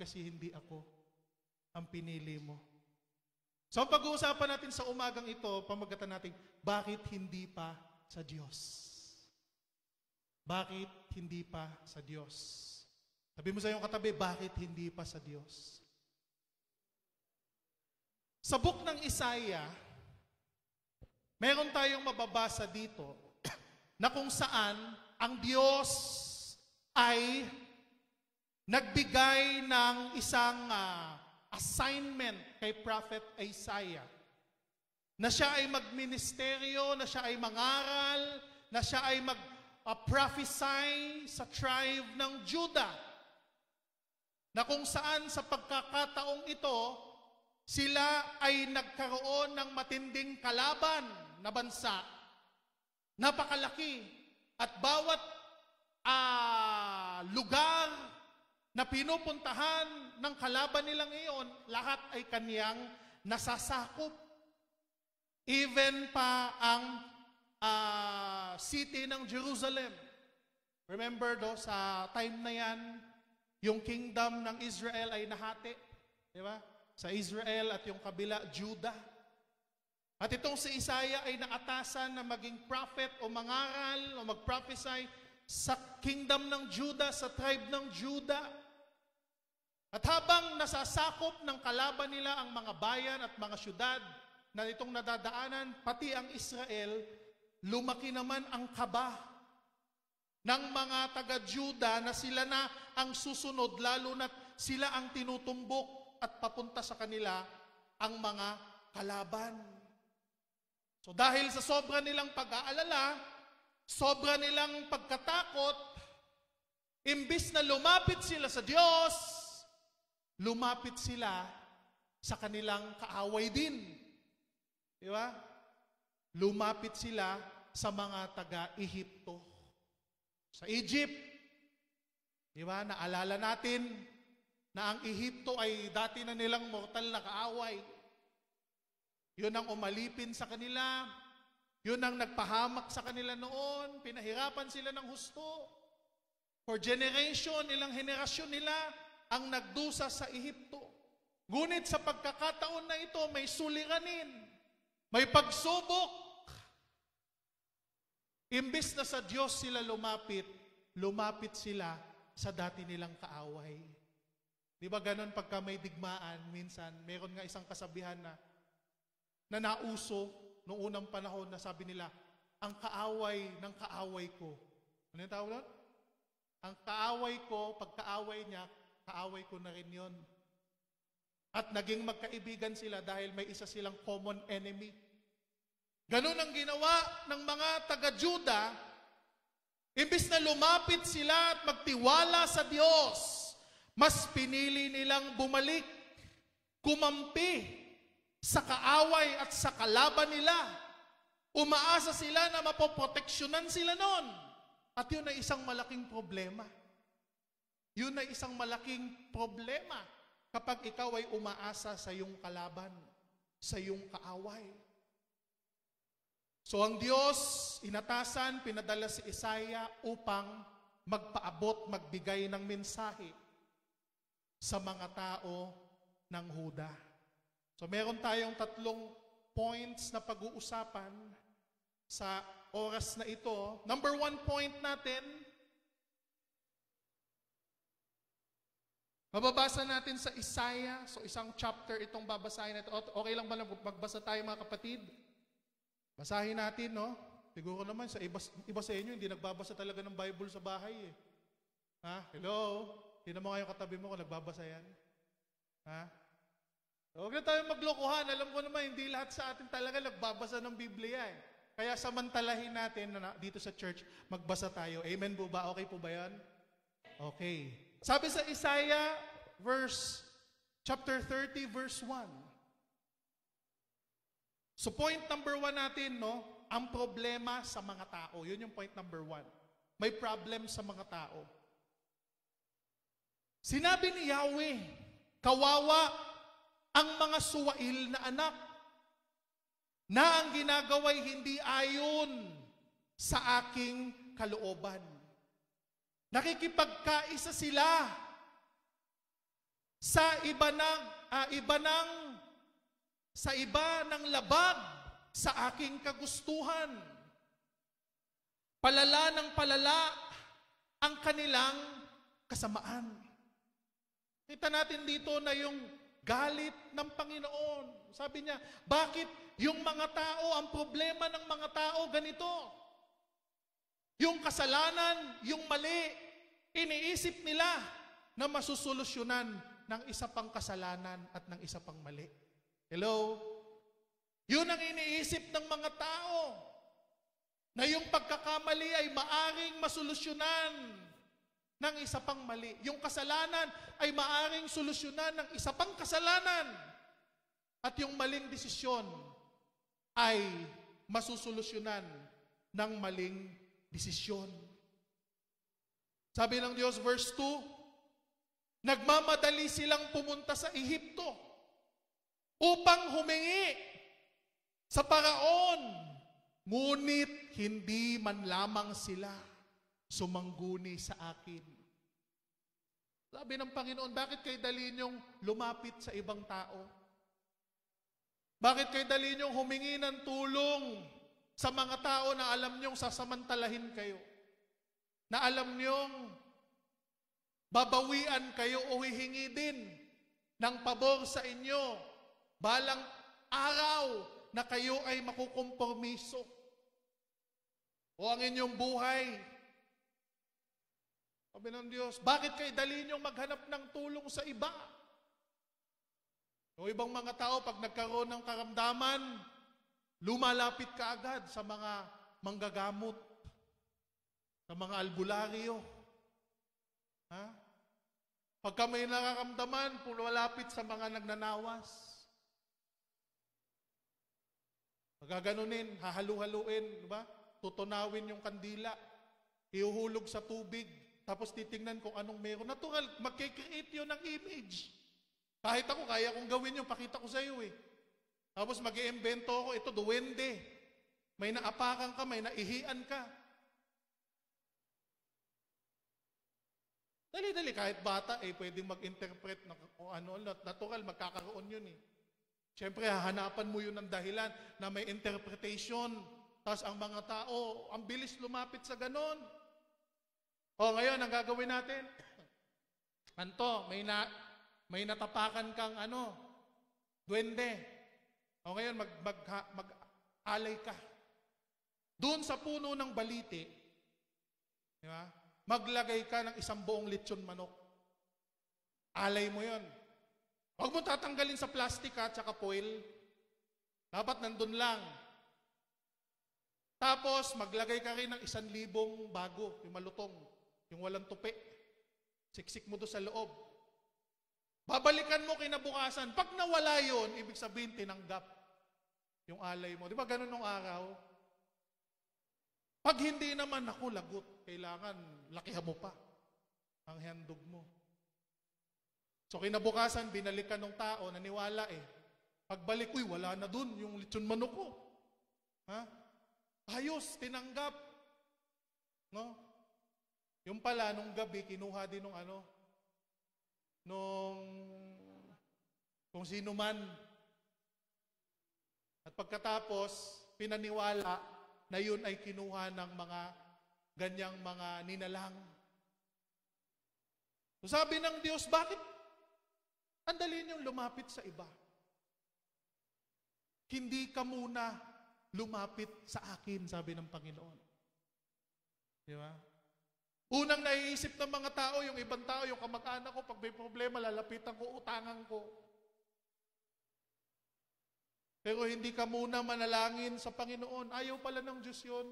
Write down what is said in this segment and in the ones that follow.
kasi hindi ako ang pinili mo? So ang pag-uusapan natin sa umagang ito, pamagatan natin, bakit hindi pa sa Diyos? Bakit hindi pa sa Diyos? Sabi mo sa iyong katabi, bakit hindi pa sa Diyos? Sa book ng Isaiah, meron tayong mababasa dito na kung saan ang Diyos ay nagbigay ng isang assignment kay Prophet Isaiah na siya ay magministeryo, na siya ay mangaral, na siya ay mag-prophesy sa tribe ng Judah, na kung saan sa pagkakataong ito, sila ay nagkaroon ng matinding kalaban na bansa, napakalaki, at bawat lugar na pinupuntahan ng kalaban nilang iyon, lahat ay kaniyang nasasakop. Even pa ang city ng Jerusalem. Remember sa time na yan, yung kingdom ng Israel ay nahati. Di ba? Sa Israel at yung kabila, Judah. At itong si Isaiah ay naatasan na maging prophet o mangaral o mag-prophesy sa kingdom ng Judah, sa tribe ng Judah. At habang nasasakop ng kalaban nila ang mga bayan at mga syudad na itong nadadaanan, pati ang Israel, lumaki naman ang kaba ng mga taga-Juda na sila na ang susunod, lalo na sila ang tinutumbok at papunta sa kanila ang mga kalaban. So dahil sa sobra nilang pag-aalala, sobra nilang pagkatakot, imbis na lumapit sila sa Diyos, lumapit sila sa kanilang kaaway din. Di ba? Lumapit sila sa mga taga-Ehipto. Sa Egypt, di ba? Naalala natin na ang Ehipto ay dati na nilang mortal na kaaway. Yun ang umalipin sa kanila. Yun ang nagpahamak sa kanila noon. Pinahirapan sila ng husto. For generation, ilang henerasyon nila ang nagdusa sa Ehipto. Ngunit sa pagkakataon na ito, may suliranin, may pagsubok. Imbis na sa Diyos sila lumapit sila sa dati nilang kaaway. Di ba ganon pagka may digmaan, minsan, meron nga isang kasabihan na nauso noong unang panahon na sabi nila, ang kaaway ng kaaway ko. Ano yung tawag doon? Ang kaaway ko, pagkaaway niya, kaaway ko na rin yun. At naging magkaibigan sila dahil may isa silang common enemy. Ganun ang ginawa ng mga taga-Juda. Imbis na lumapit sila at magtiwala sa Diyos, mas pinili nilang bumalik, kumampi sa kaaway at sa kalaban nila. Umaasa sila na mapoproteksyonan sila nun. At yun ay isang malaking problema. Yun ay isang malaking problema kapag ikaw ay umaasa sa iyong kalaban, sa iyong kaaway. So ang Diyos, inatasan, pinadala si Isaiah upang magpaabot, magbigay ng mensahe sa mga tao ng Huda. So meron tayong 3 points na pag-uusapan sa oras na ito. Number 1 point natin, mababasa natin sa Isaiah. So isang chapter itong babasahin natin. Okay lang ba na magbasa tayo mga kapatid? Basahin natin, no? Siguro naman sa iba sa inyo, hindi nagbabasa talaga ng Bible sa bahay eh. Ha? Hello? Tingnan mo nga yung katabi mo kung nagbabasa yan. Ha? Huwag na tayong maglokohan. Alam ko naman, hindi lahat sa atin talaga nagbabasa ng Biblia eh. Kaya samantalahin natin na dito sa church, magbasa tayo. Amen po ba? Okay po ba yan? Okay. Sabi sa Isaiah, chapter 30, verse 1. So point number 1 natin, no? Ang problema sa mga tao. Yun yung point number 1. May problem sa mga tao. Sinabi ni Yahweh, kawawa ang mga suwail na anak na ang ginagawa'y hindi ayon sa aking kalooban. Nakikipagkaisa sila sa iba ng labag sa aking kagustuhan. Palala ng palala ang kanilang kasamaan. Kita natin dito na yung galit ng Panginoon. Sabi niya, bakit yung mga tao, ang problema ng mga tao ganito? Yung kasalanan, yung mali, iniisip nila na masusolusyonan ng isa pang kasalanan at ng isa pang mali. Hello? Yun ang iniisip ng mga tao. Na yung pagkakamali ay maaring masolusyonan ng isa pang mali. Yung kasalanan ay maaring solusyonan ng isa pang kasalanan. At yung maling desisyon ay masusolusyonan ng maling desisyon. Sabi ng Diyos, verse 2, nagmamadali silang pumunta sa Ehipto upang humingi sa Paraon. Ngunit hindi man lamang sila sumangguni sa akin. Sabi ng Panginoon, bakit kayo dali niyong lumapit sa ibang tao? Bakit kayo dali niyong humingi ng tulong sa mga tao na alam niyong sasamantalahin kayo? Na alam niyong babawian kayo o hihingi din ng pabor sa inyo balang araw na kayo ay makukompromiso o ang inyong buhay. Sabi ng Diyos, bakit kayo dali niyong maghanap ng tulong sa iba? O ibang mga tao, pag nagkaroon ng karamdaman, lumalapit ka agad sa mga manggagamot, sa mga albularyo. Ha? Pagka may nakaramdaman, lumalapit sa mga nagnanawas. Magaganunin, hahalu-haluin, diba? Tutunawin yung kandila, ihuhulog sa tubig, tapos titingnan kung anong meron. Natural, mag-create yun ng image. Kahit ako, kaya kong gawin yun, pakita ko sa iyo eh. Tapos mag-iimbento ako, ito, duwende. May naapakan ka, may naihian ka. Dali-dali, kahit bata, pwedeng mag-interpret ng kung ano, natural, magkakaroon yun eh. Siyempre, hahanapan mo yun ng dahilan na may interpretation. Tapos ang mga tao, ang bilis lumapit sa ganon. O ngayon, ang gagawin natin, Anto, may natapakan kang duwende. O ngayon, mag-alay ka. Doon sa puno ng baliti, di ba? Maglagay ka ng isang buong lechon manok. Alay mo yon. Huwag mo tatanggalin sa plastic at saka foil. Dapat nandun lang. Tapos, maglagay ka rin ng 1,000 bago, yung malutong, yung walang tupi. Siksik mo doon sa loob. Babalikan mo kinabukasan. Pag nawala yon, ibig sabihin tinanggap yung alay mo. Di ba ganun nung araw? Pag hindi naman, ako lagot. Kailangan, lakihan mo pa ang handog mo. So kinabukasan, binalikan ng tao, naniwala Pagbalik, wala na dun yung lechon manok ko. Ha? Ayos, tinanggap. No? Yung pala, nung gabi, kinuha din kung sino man. At pagkatapos, pinaniwala na yun ay kinuha ng mga ganyang mga ninalang. So sabi ng Diyos, bakit ang dali niyong lumapit sa iba? Hindi ka muna lumapit sa akin, sabi ng Panginoon. Di ba? Unang naiisip ng mga tao, yung ibang tao, yung kamag-anak ko, pag may problema, lalapitan ko, utangan ko. Pero hindi ka muna manalangin sa Panginoon. Ayaw pala ng Diyos yun.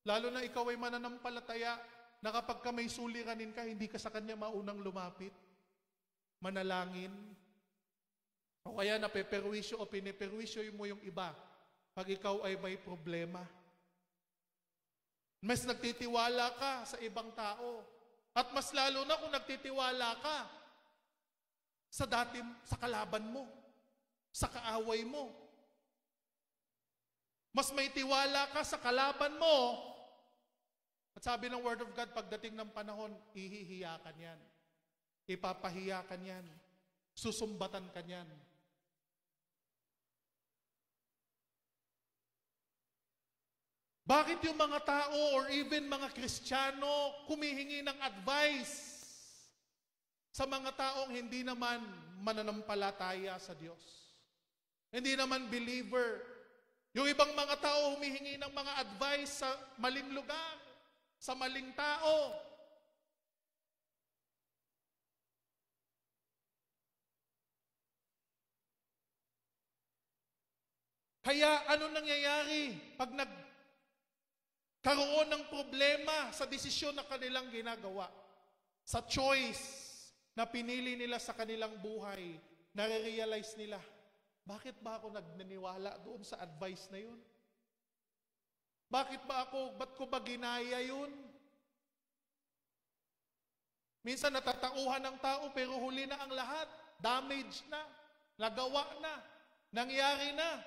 Lalo na ikaw ay mananampalataya na kapag ka may suliranin ka, hindi ka sa Kanya maunang lumapit. Manalangin. O kaya napeperwisyo o piniperwisyo mo yung iba pag ikaw ay may problema. Mas nagtitiwala ka sa ibang tao. At mas lalo na kung nagtitiwala ka sa kalaban mo, sa kaaway mo. Mas may tiwala ka sa kalaban mo. At sabi ng Word of God, pagdating ng panahon, ihihiyakan yan. ipapahiya ka niyan, susumbatan ka niyan. Bakit yung mga tao or even mga Kristiyano humihingi ng advice sa mga taong hindi naman mananampalataya sa Diyos? Hindi naman believer. Yung ibang mga tao humihingi ng mga advice sa maling lugar, sa maling tao. Kaya ano nangyayari pag nagkaroon ng problema sa desisyon na kanilang ginagawa? Sa choice na pinili nila sa kanilang buhay, nare-realize nila, bakit ba ako nagnaniwala doon sa advice na yun? Ba't ko ba ginaya yun? Minsan natatauhan ng tao pero huli na ang lahat. Damage na, nagawa na, nangyari na.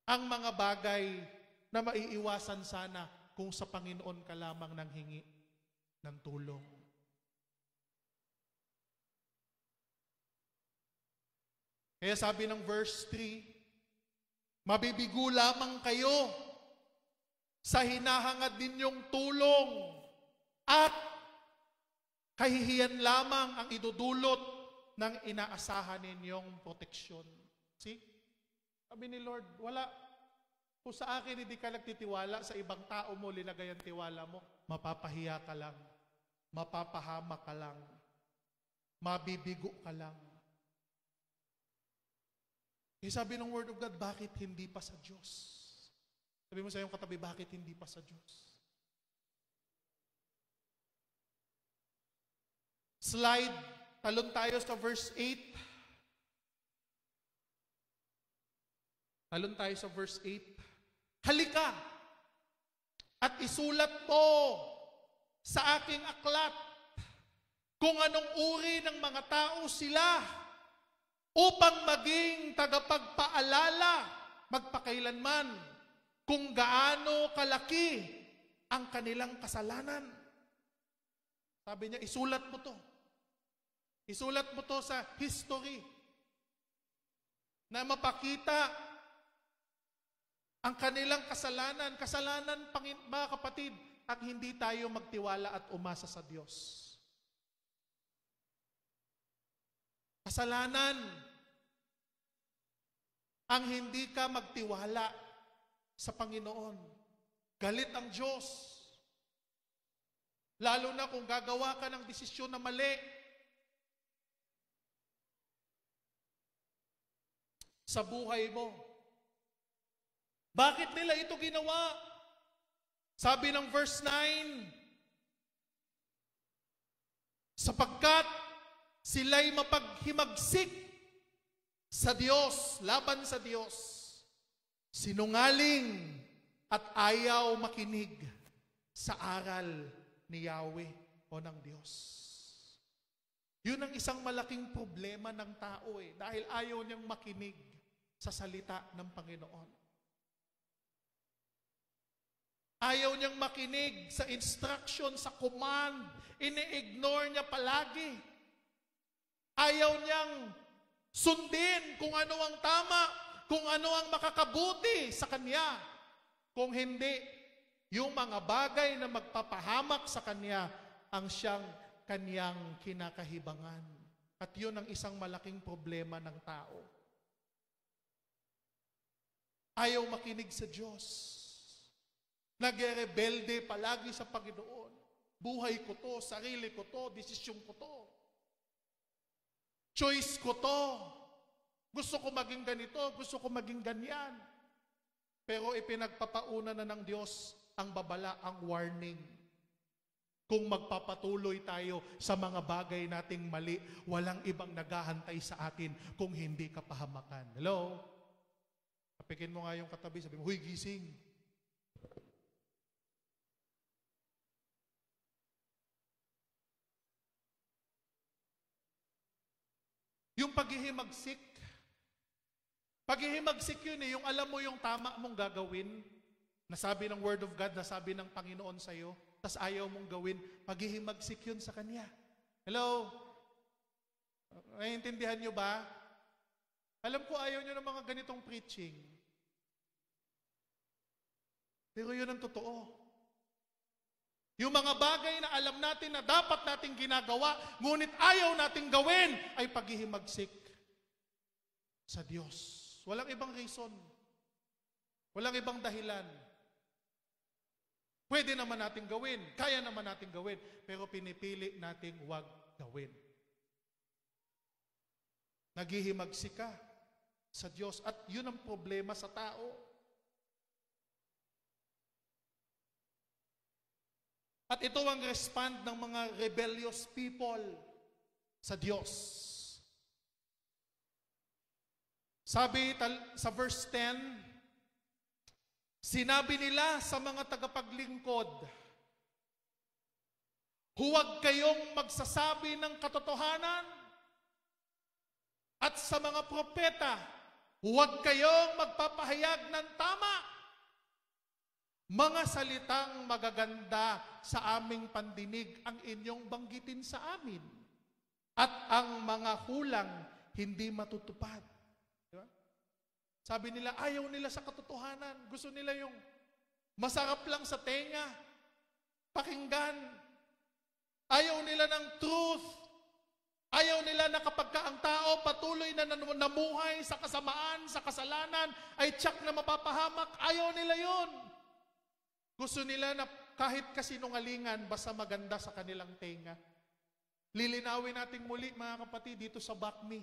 Ang mga bagay na maiiwasan sana kung sa Panginoon ka lamang nang hingi ng tulong. Kaya sabi ng verse 3, mabibigo lamang kayo sa hinahangad ninyong tulong at kahihiyan lamang ang idudulot ng inaasahan ninyong proteksyon. See? Sabi ni Lord, wala. Kung sa akin hindi ka nagtitiwala, sa ibang tao mo linagay ang tiwala mo, mapapahiya ka lang, mapapahama ka lang, mabibigo ka lang. Eh sabi ng Word of God, bakit hindi pa sa Diyos? Sabi mo sa iyong katabi, bakit hindi pa sa Diyos? Slide, talon tayo sa verse 8. Talon tayo sa verse 8. Halika at isulat mo sa aking aklat kung anong uri ng mga tao sila, upang maging tagapagpaalala magpakailanman kung gaano kalaki ang kanilang kasalanan. Sabi niya, isulat mo to. Isulat mo to sa history na mapakita ang kanilang kasalanan. Kasalanan, mga kapatid, ang hindi tayo magtiwala at umasa sa Diyos. Kasalanan ang hindi ka magtiwala sa Panginoon. Galit ang Diyos. Lalo na kung gagawa ka ng desisyon na mali. Sa buhay mo. Bakit nila ito ginawa? Sabi ng verse 9, sapagkat sila'y mapaghimagsik sa Diyos, laban sa Diyos, sinungaling at ayaw makinig sa aral ni Yahweh o ng Diyos. Yun ang isang malaking problema ng tao dahil ayaw niyang makinig sa salita ng Panginoon. Ayaw niyang makinig sa instruction, sa command. Ini-ignore niya palagi. Ayaw niyang sundin kung ano ang tama, kung ano ang makakabuti sa kanya. Kung hindi, yung mga bagay na magpapahamak sa kanya ang siyang kanyang kinakahibangan. At yun ang isang malaking problema ng tao. Ayaw makinig sa Diyos. Nagre-rebelde palagi sa Panginoon. Buhay ko to, sarili ko to, desisyon ko to. Choice ko to. Gusto ko maging ganito, gusto ko maging ganyan. Pero ipinagpapauna na ng Diyos ang babala, ang warning. Kung magpapatuloy tayo sa mga bagay nating mali, walang ibang naghahantay sa atin kung hindi kapahamakan. Hello? Kapikin mo nga yung katabi, sabi mo, huy, gising. Yung paghihimagsik yun yung alam mo yung tama mong gagawin, nasabi ng Word of God, nasabi ng Panginoon sa'yo, tas ayaw mong gawin, paghihimagsik yun sa Kanya. Hello? Naiintindihan nyo ba? Alam ko ayaw nyo ng mga ganitong preaching. Pero yun ang totoo. Yung mga bagay na alam natin na dapat nating ginagawa, ngunit ayaw nating gawin, ay paghihimagsik sa Diyos. Walang ibang reason. Walang ibang dahilan. Pwede naman nating gawin, kaya naman nating gawin, pero pinipili nating huwag gawin. Naghihimagsik ka sa Diyos at yun ang problema sa tao. At ito ang respond ng mga rebellious people sa Diyos. Sabi sa verse 10, sinabi nila sa mga tagapaglingkod, huwag kayong magsasabi ng katotohanan at sa mga propeta, huwag kayong magpapahayag ng tama. Mga salitang magaganda sa aming pandinig ang inyong banggitin sa amin. At ang mga hulang hindi matutupad. Diba? Sabi nila, ayaw nila sa katotohanan. Gusto nila yung masarap lang sa tenga. Pakinggan. Ayaw nila ng truth. Ayaw nila na kapag ang tao patuloy na namuhay sa kasamaan, sa kasalanan, ay tsak na mapapahamak. Ayaw nila yon. Gusto nila na kahit kasinungalingan, basta maganda sa kanilang tenga. Lilinawin natin muli, mga kapatid, dito sa Bakmi.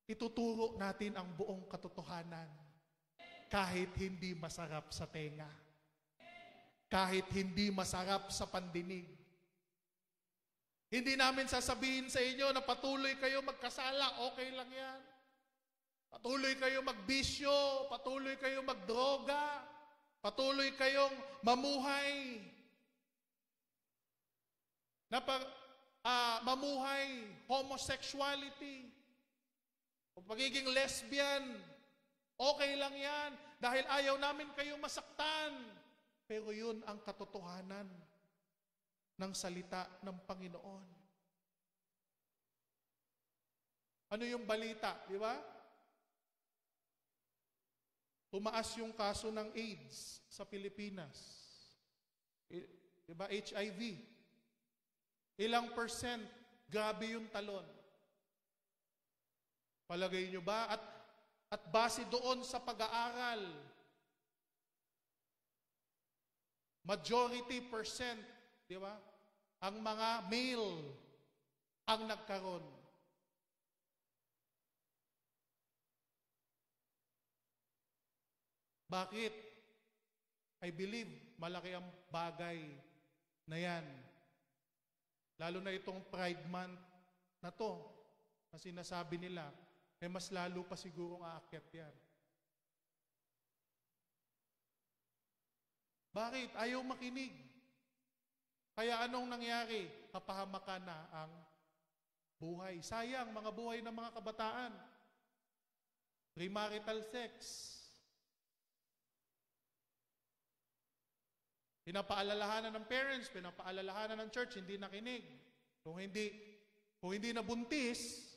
Ituturo natin ang buong katotohanan. Kahit hindi masarap sa tenga. Kahit hindi masarap sa pandinig. Hindi namin sasabihin sa inyo na patuloy kayo magkasala, okay lang yan. Patuloy kayo magbisyo, patuloy kayo magdroga, patuloy kayong mamuhay na mamuhay homosexuality o pagiging lesbian. Okay lang yan dahil ayaw namin kayong masaktan. Pero yun ang katotohanan ng salita ng Panginoon. Ano yung balita, di ba? Tumaas yung kaso ng AIDS sa Pilipinas. Diba? HIV. Ilang percent, grabe yung talon. Palagay nyo ba? At base doon sa pag-aaral, majority percent, di ba? Ang mga male ang nagkaroon. Bakit? I believe malaki ang bagay na yan. Lalo na itong Pride Month na to, na sinasabi nila, mas lalo pa sigurong aakyat yan. Bakit? Ayaw makinig. Kaya anong nangyari? Kapahamakan na ang buhay. Sayang, mga buhay ng mga kabataan. Premarital sex. Pinapaalalahanan ng parents, pinapaalalahanan ng church, hindi nakinig. Kung hindi nabuntis,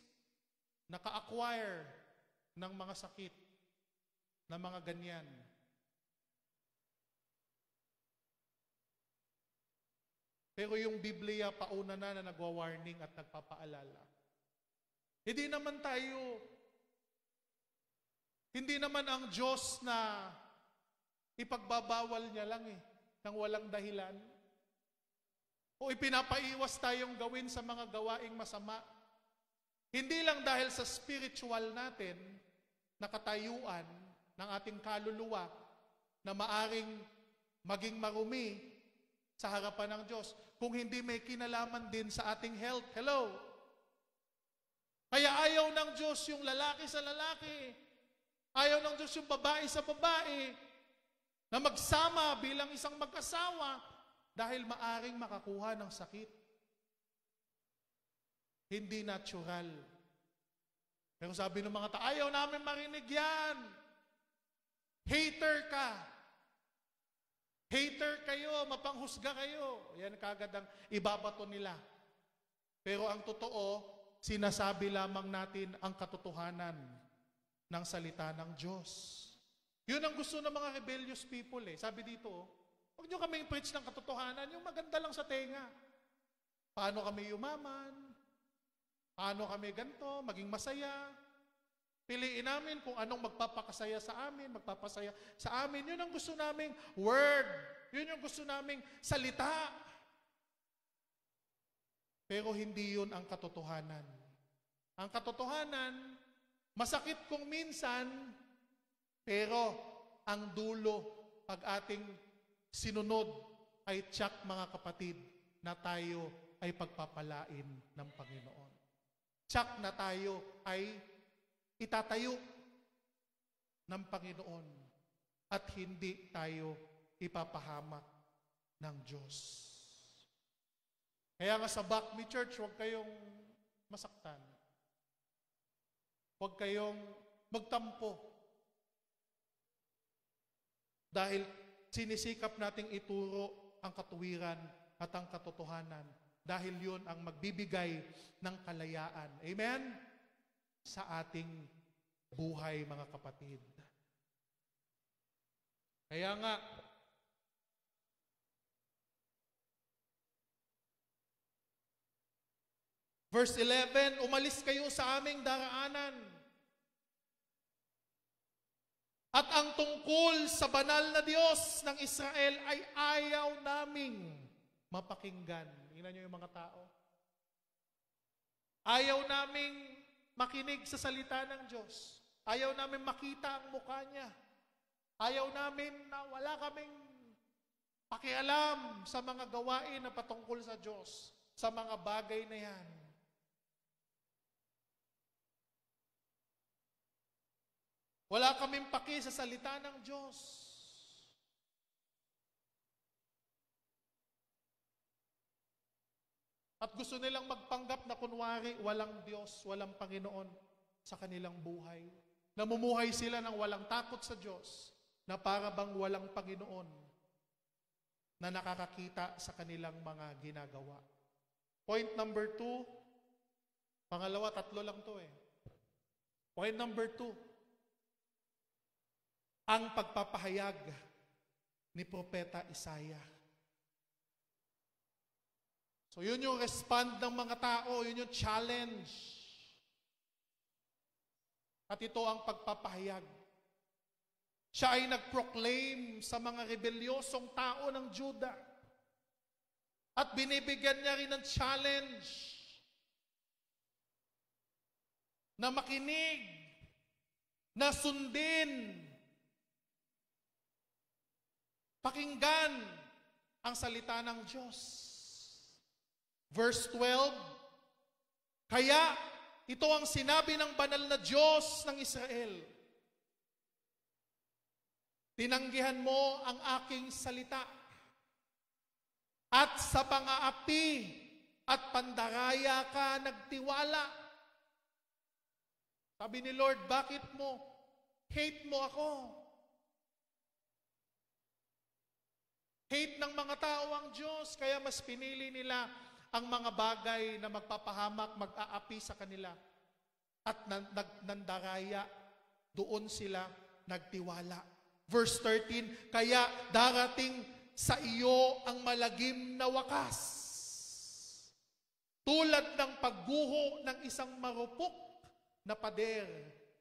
naka-acquire ng mga sakit, ng mga ganyan. Pero yung Biblia, pauna na nagwa-warning at nagpapaalala. Hindi naman ang Diyos na ipagbabawal niya lang nang walang dahilan. O ipinapaiwas tayong gawin sa mga gawaing masama. Hindi lang dahil sa spiritual natin, na katayuan ng ating kaluluwa, na maaring maging marumi sa harapan ng Diyos, kung hindi may kinalaman din sa ating health. Hello? Kaya ayaw ng Diyos yung lalaki sa lalaki. Ayaw ng Diyos yung babae sa babae na magsama bilang isang mag-asawa dahil maaring makakuha ng sakit. Hindi natural. Pero sabi ng mga tao, ayaw namin marinig yan. Hater ka. Hater kayo, mapanghusga kayo. Yan kagad ang ibabato nila Pero ang totoo, sinasabi lamang natin ang katotohanan ng salita ng Diyos. Yun ang gusto ng mga rebellious people eh. Sabi dito, huwag nyo kaming preach ng katotohanan, yung maganda lang sa tenga. Paano kami yumaman? Paano kami ganito, maging masaya? Piliin namin kung anong magpapakasaya sa amin, magpapasaya sa amin. Yun ang gusto naming word. Yun yung gusto naming salita. Pero hindi yun ang katotohanan. Ang katotohanan, masakit kung minsan, pero ang dulo, pag ating sinunod, ay tiyak mga kapatid, na tayo ay pagpapalain ng Panginoon. Tiyak na tayo ay itatayo ng Panginoon at hindi tayo ipapahamak ng Diyos. Kaya nga sa Bakmi Church, huwag kayong masaktan. Huwag kayong magtampo. Dahil sinisikap nating ituro ang katuwiran at ang katotohanan. Dahil yun ang magbibigay ng kalayaan. Amen? Sa ating buhay, mga kapatid. Kaya nga, verse 11, umalis kayo sa aming daraanan. At ang tungkol sa banal na Diyos ng Israel ay ayaw naming mapakinggan. Tingnan niyo yung mga tao. Ayaw naming makinig sa salita ng Diyos. Ayaw namin makita ang mukha niya. Ayaw namin na wala kaming pakialam sa mga gawain na patungkol sa Diyos, sa mga bagay na yan. Wala kaming paki sa salita ng Diyos. At gusto nilang magpanggap na kunwari walang Diyos, walang Panginoon sa kanilang buhay. Namumuhay sila ng walang takot sa Diyos, na para bang walang Panginoon na nakakakita sa kanilang mga ginagawa. Point number 2, pangalawa, 3 lang to eh. Point number 2, ang pagpapahayag ni Propeta Isaiah. So yun yung respond ng mga tao, yun yung challenge. At ito ang pagpapahayag. Siya ay nag-proclaim sa mga rebelyosong tao ng Juda. At binibigyan niya rin ng challenge na makinig, na sundin, pakinggan ang salita ng Diyos. Verse 12, kaya ito ang sinabi ng banal na Diyos ng Israel. Tinanggihan mo ang aking salita at sa pang-aapi at pandaraya ka nagtiwala. Sabi ni Lord, bakit mo hate mo ako? Hate ng mga tao ang Diyos, kaya mas pinili nila ang mga bagay na magpapahamak, mag-aapi sa kanila. At nandaraya, doon sila nagtiwala. Verse 13, kaya darating sa iyo ang malagim na wakas. Tulad ng pagguho ng isang marupok na pader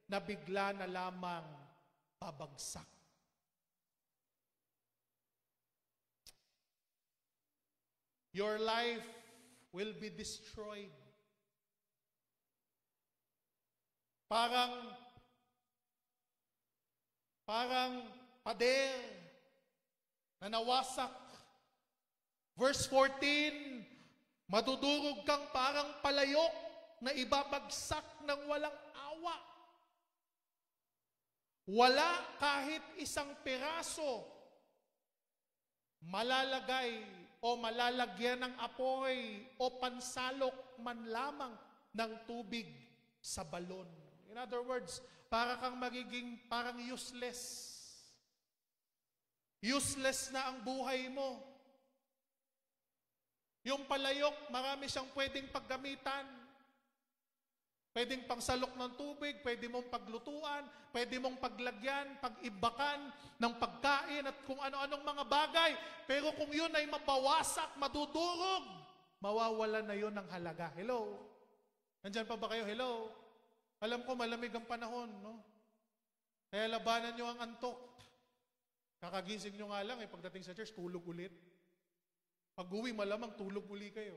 na bigla na lamang babagsak. Your life will be destroyed. Parang pader na nawasak. Verse 14, madudurog kang parang palayok na ibabagsak ng walang awa. Wala kahit isang piraso malalagay o malalagyan ng apoy o pansalok man lamang ng tubig sa balon. In other words, para kang magiging parang useless. Useless na ang buhay mo. Yung palayok, marami siyang pwedeng paggamitan. Pwedeng pangsalok ng tubig, pwede mong paglutuan, pwede mong paglagyan, pag-ibakan ng pagkain at kung ano-anong mga bagay. Pero kung yun ay mabawasak, madudurog, mawawala na yun ng halaga. Hello? Nandyan pa ba kayo? Hello? Alam ko malamig ang panahon, no? Kaya labanan nyo ang antok. Kakagising nyo nga lang, pagdating sa church, tulog ulit. Pag-uwi, malamang tulog uli kayo.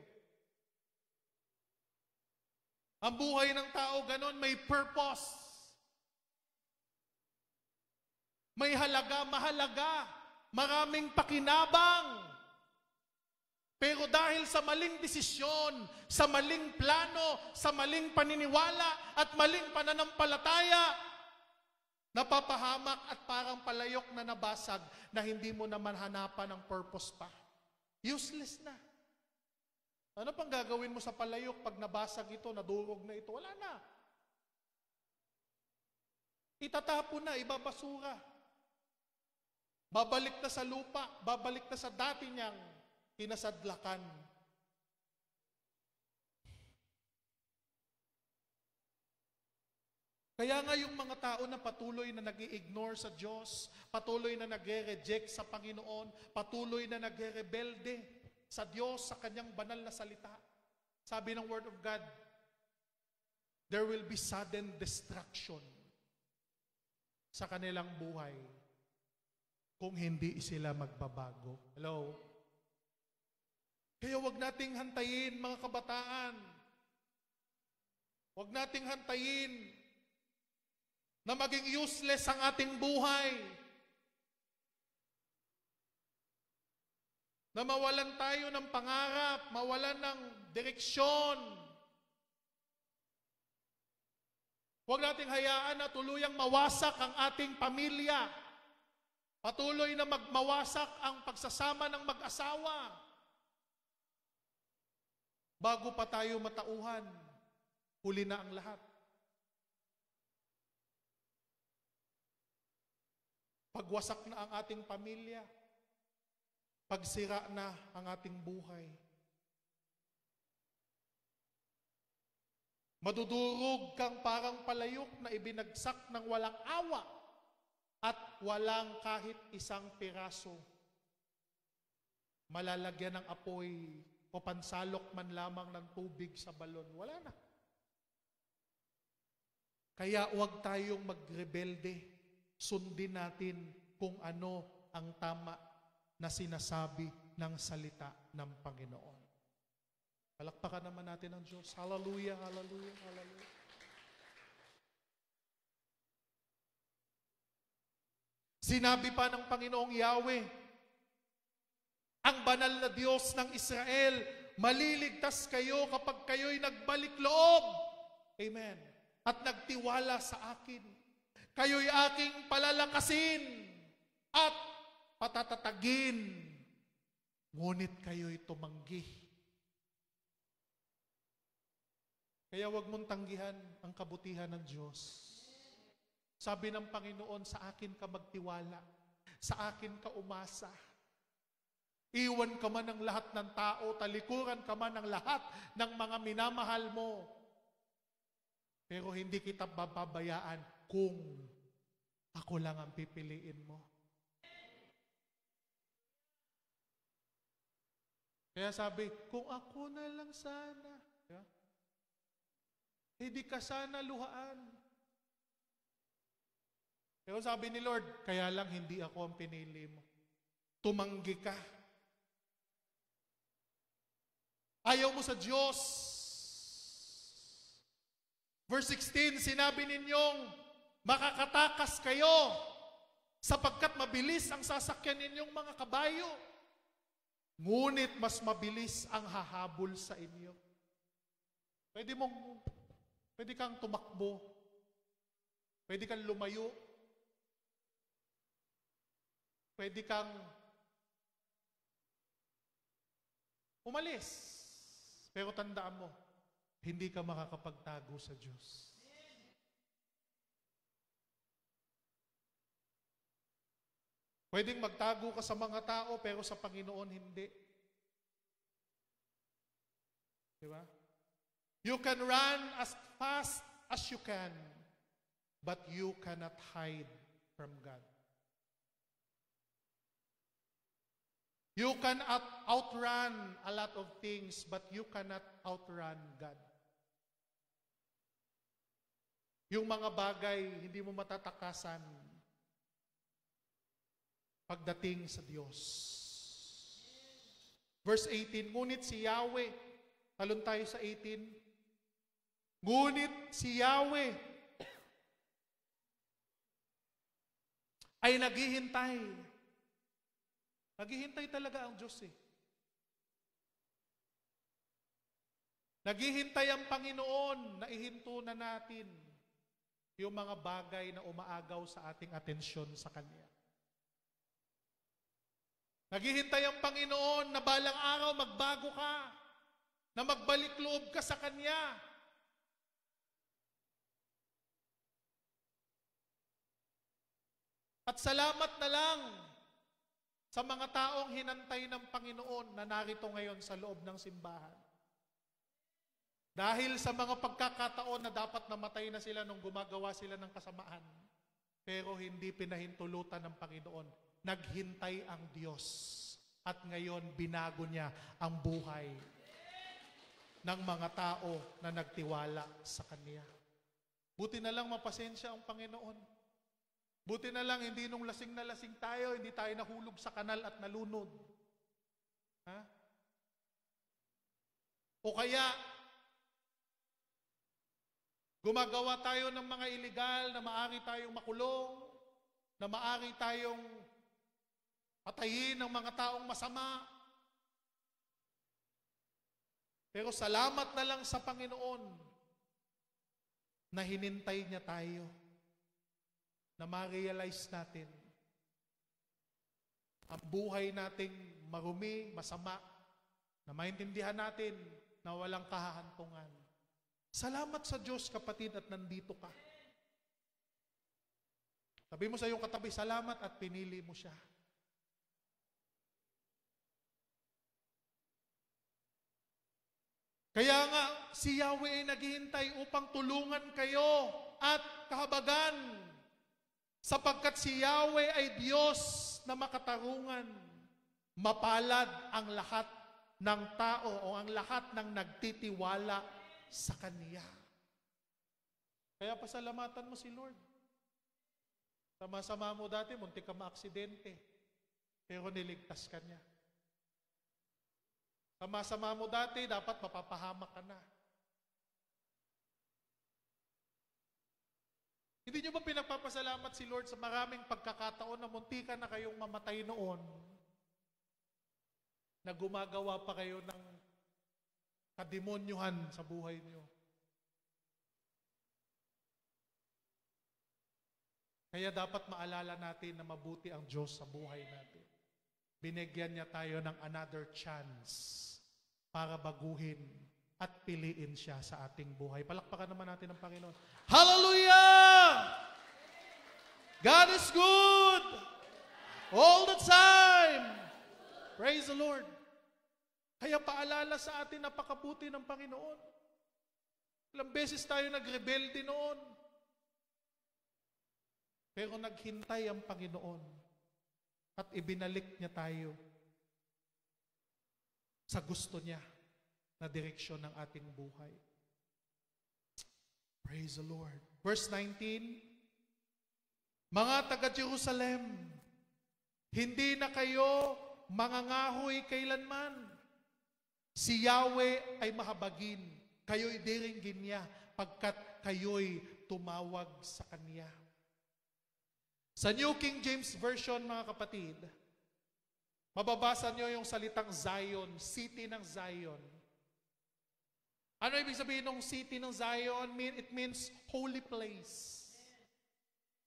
Ang buhay ng tao ganon, may purpose. May halaga, mahalaga. Maraming pakinabang. Pero dahil sa maling desisyon, sa maling plano, sa maling paniniwala at maling pananampalataya, napapahamak at parang palayok na nabasag na hindi mo naman hanapan ng purpose pa. Useless na. Ano pang gagawin mo sa palayok pag nabasag ito, nadurog na ito? Wala na. Itatapon na, ibabasura. Babalik na sa lupa, babalik na sa dati niyang kinasadlakan. Kaya nga yung mga tao na patuloy na nag-i-ignore sa Diyos, patuloy na nag-reject sa Panginoon, patuloy na nag-rebelde sa Diyos, sa Kanyang banal na salita. Sabi ng Word of God, there will be sudden destruction sa kanilang buhay kung hindi sila magbabago. Hello? Kaya wag nating hantayin, mga kabataan. Wag nating hantayin na maging useless ang ating buhay. Na mawalan tayo ng pangarap, mawalan ng direksyon. Huwag nating hayaan na tuluyang mawasak ang ating pamilya. Patuloy na mawasak ang pagsasama ng mag-asawa. Bago pa tayo matauhan, huli na ang lahat. Pagwasak na ang ating pamilya, pagsira na ang ating buhay. Madudurog kang parang palayok na ibinagsak ng walang awa at walang kahit isang piraso. Malalagyan ng apoy o pansalok man lamang ng tubig sa balon. Wala na. Kaya huwag tayong magrebelde. Sundin natin kung ano ang tama na sinasabi ng salita ng Panginoon. Palakpakan naman natin ang Diyos. Hallelujah, hallelujah, hallelujah. Sinabi pa ng Panginoong Yahweh, ang banal na Diyos ng Israel, maliligtas kayo kapag kayo'y nagbalik loob. Amen. At nagtiwala sa akin. Kayo'y aking palalakasin at patatatagin. Ngunit kayo'y tumanggi. Kaya huwag mong tanggihan ang kabutihan ng Diyos. Sabi ng Panginoon, sa akin ka magtiwala. Sa akin ka umasa. Iwan ka man ng lahat ng tao, talikuran ka man ng lahat ng mga minamahal mo. Pero hindi kita bababayaan kung ako lang ang pipiliin mo. Kaya sabi, kung ako na lang sana, hindi ka sana luhaan. Pero sabi ni Lord, kaya lang hindi ako ang pinili mo. Tumanggi ka. Ayaw mo sa Diyos. Verse 16, sinabi ninyong, makakatakas kayo sapagkat mabilis ang sasakyan ninyong mga kabayo. Ngunit mas mabilis ang hahabol sa inyo. Pwede kang tumakbo. Pwede kang lumayo. Pwede kang umalis. Pero tandaan mo, hindi ka makakapagtago sa Diyos. Pwedeng magtago ka sa mga tao, pero sa Panginoon hindi. Di ba? You can run as fast as you can, but you cannot hide from God. You can outrun a lot of things, but you cannot outrun God. Yung mga bagay, hindi mo matatakasan pagdating sa Diyos. Verse 18, ngunit si Yahweh, talon tayo sa 18, ngunit si Yahweh ay naghihintay. Naghihintay talaga ang Diyos eh. Naghihintay ang Panginoon na ihinto na natin yung mga bagay na umaagaw sa ating atensyon sa Kanya. Naghihintay ang Panginoon na balang araw magbago ka, na magbalik loob ka sa Kanya. At salamat na lang sa mga taong hinantay ng Panginoon na narito ngayon sa loob ng simbahan. Dahil sa mga pagkakataon na dapat namatay na sila nung gumagawa sila ng kasamaan, pero hindi pinahintulutan ng Panginoon. Naghintay ang Diyos. At ngayon, binago niya ang buhay ng mga tao na nagtiwala sa Kanya. Buti na lang mapasensya ang Panginoon. Buti na lang, hindi nung lasing na lasing tayo, hindi tayo nahulog sa kanal at nalunod. Ha? O kaya, gumagawa tayo ng mga iligal na maaari tayong makulong, na maaari tayong patayin ng mga taong masama. Pero salamat na lang sa Panginoon na hinintay niya tayo, na ma-realize natin ang buhay nating marumi, masama, na maintindihan natin na walang kahahantungan. Salamat sa Diyos, kapatid, at nandito ka. Sabi mo sa iyong katabi, salamat at pinili mo siya. Kaya nga, si Yahweh ay naghihintay upang tulungan kayo at kahabagan. Sapagkat si Yahweh ay Diyos na makatarungan. Mapalad ang lahat ng tao o ang lahat ng nagtitiwala sa Kanya. Kaya pasalamatan mo si Lord. Sama-sama mo dati, muntik ka maaksidente. Pero niligtas ka niya. Sama-sama mo dati, dapat mapapahamak ka na. Hindi nyo ba pinagpapasalamat si Lord sa maraming pagkakataon na muntikan na kayong mamatay noon, na gumagawa pa kayo ng kademonyuhan sa buhay niyo? Kaya dapat maalala natin na mabuti ang Diyos sa buhay natin. Binigyan niya tayo ng another chance para baguhin at piliin siya sa ating buhay. Palakpakan naman natin ang Panginoon. Hallelujah! God is good all the time. Praise the Lord. Kaya paalala sa atin, napakabuti ng Panginoon. Ilang beses tayo nagrebelde noon. Pero naghintay ang Panginoon at ibinalik niya tayo sa gusto niya na direksyon ng ating buhay. Praise the Lord. Verse 19, mga taga-Jerusalem, hindi na kayo mangangahoy kailanman. Si Yahweh ay mahabagin. Kayo'y diringgin niya pagkat kayo'y tumawag sa Kanya. Sa New King James Version, mga kapatid, mababasa niyo yung salitang Zion, city ng Zion. Ano ibig sabihin ng city ng Zion? It means holy place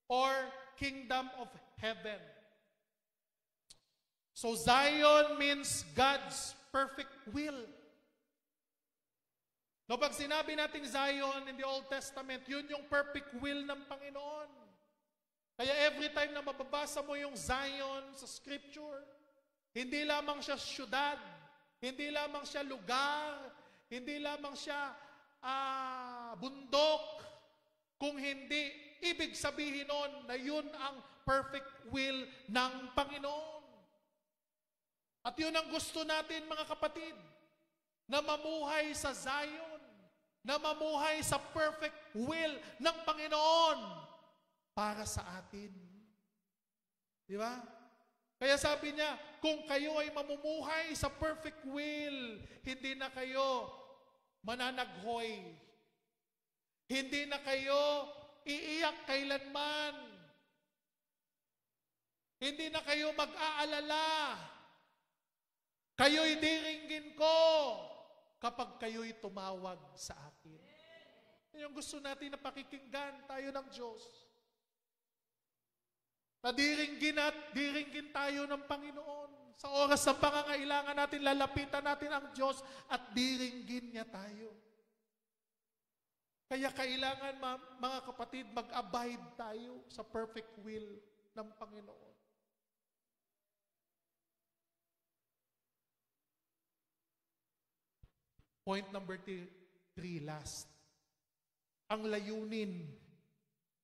or kingdom of heaven. So Zion means God's perfect will. No, pag sinabi natin Zion in the Old Testament, yun yung perfect will ng Panginoon. Kaya every time na mababasa mo yung Zion sa Scripture, hindi lamang siya syudad, hindi lamang siya lugar, Hindi lamang siya bundok. Kung hindi, ibig sabihin nun na yun ang perfect will ng Panginoon. At yun ang gusto natin, mga kapatid, na mamuhay sa Zion, na mamuhay sa perfect will ng Panginoon para sa atin. Di ba? Kaya sabi niya, kung kayo ay mamumuhay sa perfect will, hindi na kayo mananaghoy. Hindi na kayo iiyak kailanman. Hindi na kayo mag-aalala. Kayo'y diringgin ko kapag kayo'y tumawag sa akin. Yung gusto natin na pakikinggan tayo ng Diyos. Na diringgin tayo ng Panginoon. Sa oras ng pangangailangan natin, lalapitan natin ang Diyos at diringgin niya tayo. Kaya kailangan, mga kapatid, mag-abide tayo sa perfect will ng Panginoon. Point number 3, last. Ang layunin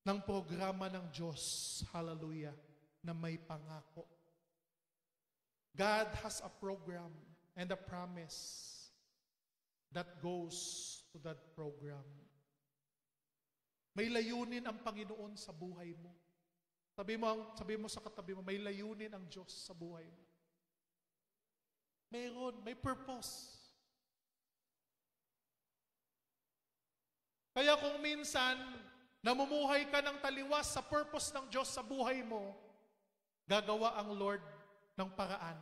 ng programa ng Diyos, hallelujah, na may pangako. God has a program and a promise that goes to that program. May layunin ang Panginoon sa buhay mo. Sabi mo sa katabi mo, may layunin ang Diyos sa buhay mo. Meron, may purpose. Kaya kung minsan, namumuhay ka ng taliwas sa purpose ng Diyos sa buhay mo, gagawa ang Lord ng paraan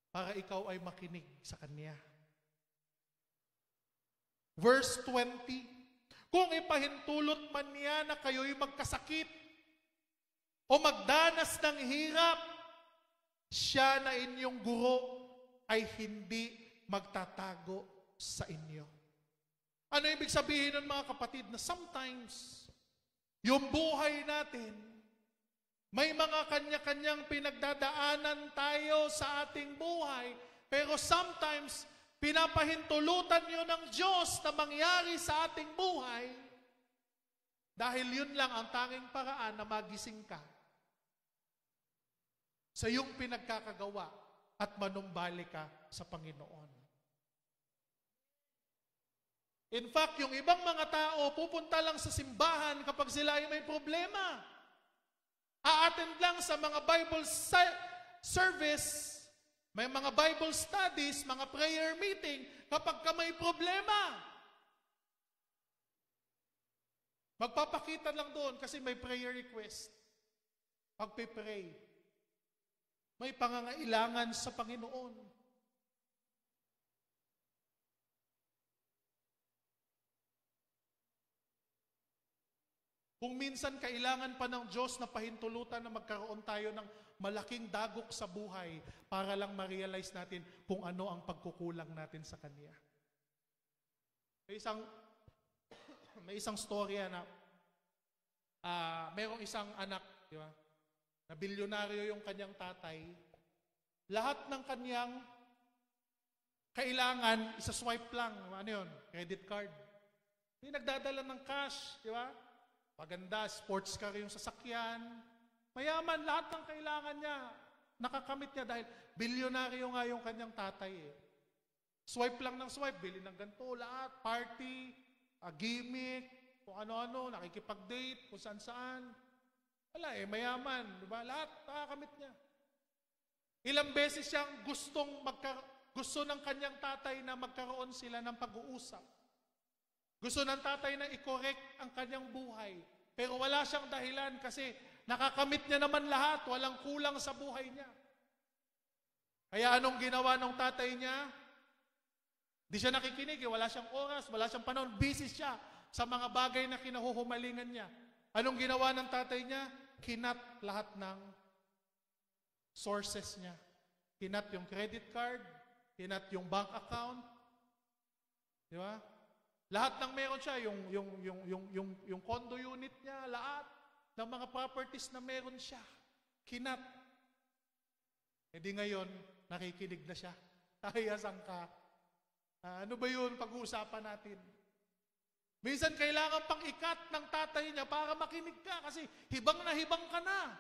para ikaw ay makinig sa Kanya. Verse 20, kung ipahintulot man niya na kayo'y magkasakit o magdanas ng hirap, siya na inyong guro ay hindi magtatago sa inyo. Ano ibig sabihin nun, mga kapatid? Na sometimes, yung buhay natin, may mga kanya-kanyang pinagdadaanan tayo sa ating buhay, pero sometimes, pinapahintulutan yun ng Diyos na mangyari sa ating buhay dahil yun lang ang tanging paraan na magising ka sa iyong pinagkakagawa at manumbalik ka sa Panginoon. In fact, yung ibang mga tao pupunta lang sa simbahan kapag sila ay may problema. A-attend lang sa mga Bible service, may mga Bible studies, mga prayer meeting, kapag ka may problema. Magpapakita lang doon kasi may prayer request. Pagpipray. May pangangailangan sa Panginoon. Kung minsan kailangan pa ng Diyos na pahintulutan na magkaroon tayo ng malaking dagok sa buhay para lang ma-realize natin kung ano ang pagkukulang natin sa Kanya. May isang storya na mayroong isang anak, di ba? Na bilyonaryo yung kanyang tatay. Lahat ng kanyang kailangan, isa-swipe lang. Ano yun? Credit card. Hindi nagdadala ng cash, di ba? Maganda, sports car yung sasakyan. Mayaman, lahat ng kailangan niya. Nakakamit niya dahil bilyonaryo nga yung kanyang tatay eh. Swipe lang ng swipe, bili ng ganito, lahat, party, gimmick, kung ano-ano, nakikipag-date, kung saan-saan. Wala eh, mayaman, di ba? Lahat, nakakamit niya. Ilang beses siyang gusto ng kanyang tatay na magkaroon sila ng pag-uusap. Gusto ng tatay na i-correct ang kanyang buhay. Pero wala siyang dahilan kasi nakakamit niya naman lahat. Walang kulang sa buhay niya. Kaya anong ginawa ng tatay niya? Di siya nakikinig. Wala siyang oras, wala siyang panahon. Busy siya sa mga bagay na kinahuhumalingan niya. Anong ginawa ng tatay niya? Kinat lahat ng sources niya. Kinat yung credit card, kinat yung bank account. Di ba? Lahat ng meron siya, yung condo unit niya, lahat ng mga properties na meron siya, kinat. E di ngayon, nakikinig na siya. Tayasan ka. Ano ba yun pag-uusapan natin? Minsan kailangan pang ikat ng tatay niya para makinig ka kasi hibang na hibang ka na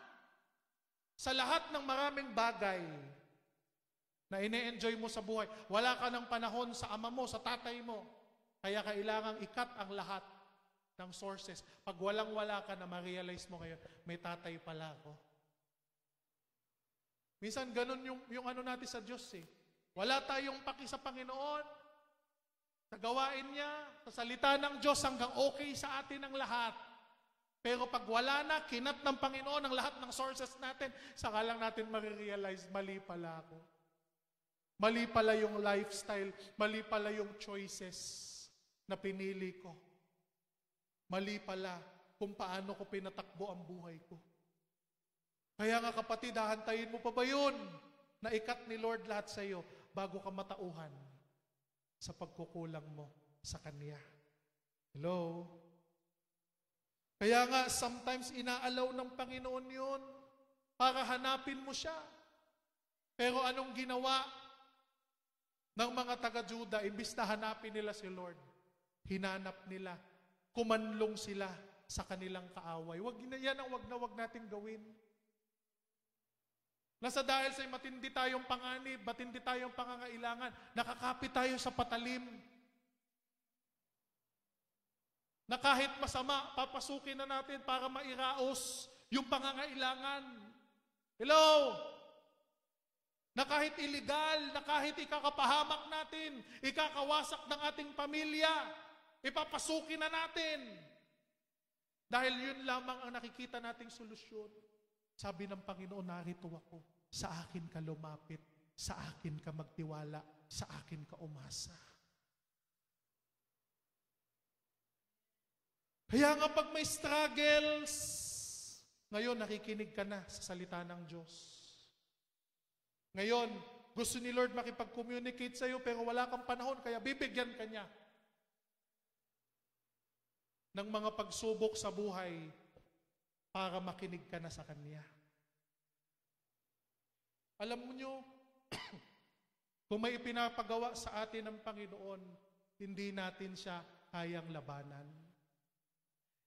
sa lahat ng maraming bagay na ine-enjoy mo sa buhay. Wala ka ng panahon sa ama mo, sa tatay mo. Kaya kailangang ikat ang lahat ng sources. Pag walang-wala ka na ma-realize mo ngayon, may tatay pala ako. Minsan ganun yung ano natin sa Diyos eh. Wala tayong paki sa Panginoon. Sa gawain niya, sa salita ng Diyos hanggang okay sa atin ang lahat. Pero pag wala na, kinat ng Panginoon ang lahat ng sources natin, saka lang natin marirealize, mali pala ako. Mali pala yung lifestyle, mali pala yung choices na pinili ko. Mali pala kung paano ko pinatakbo ang buhay ko. Kaya nga kapatid, hahantayin mo pa ba yun na ikat ni Lord lahat sa iyo bago ka matauhan sa pagkukulang mo sa Kanya? Hello? Kaya nga, sometimes inaalaw ng Panginoon yun para hanapin mo siya. Pero anong ginawa ng mga taga-Juda? Imbis na hanapin nila si Lord, hinanap nila, kumanlong sila sa kanilang kaaway. Yan ang wag natin gawin. Nasa dahil sa matindi tayong panganib, matindi tayong pangangailangan, nakakapit tayo sa patalim. Na kahit masama, papasukin na natin para mairaos yung pangangailangan. Hello? Na kahit illegal, na kahit ikakapahamak natin, ikakawasak ng ating pamilya, ipapasukin na natin. Dahil yun lamang ang nakikita nating solusyon. Sabi ng Panginoon, narito ako. Sa akin ka lumapit. Sa akin ka magtiwala. Sa akin ka umasa. Kaya nga pag may struggles, ngayon nakikinig ka na sa salita ng Diyos. Ngayon, gusto ni Lord makipag-communicate sa iyo pero wala kang panahon kaya bibigyan ka niya ng mga pagsubok sa buhay para makinig ka na sa Kanya. Alam mo nyo, kung may ipinapagawa sa atin ng Panginoon, hindi natin siya kayang labanan.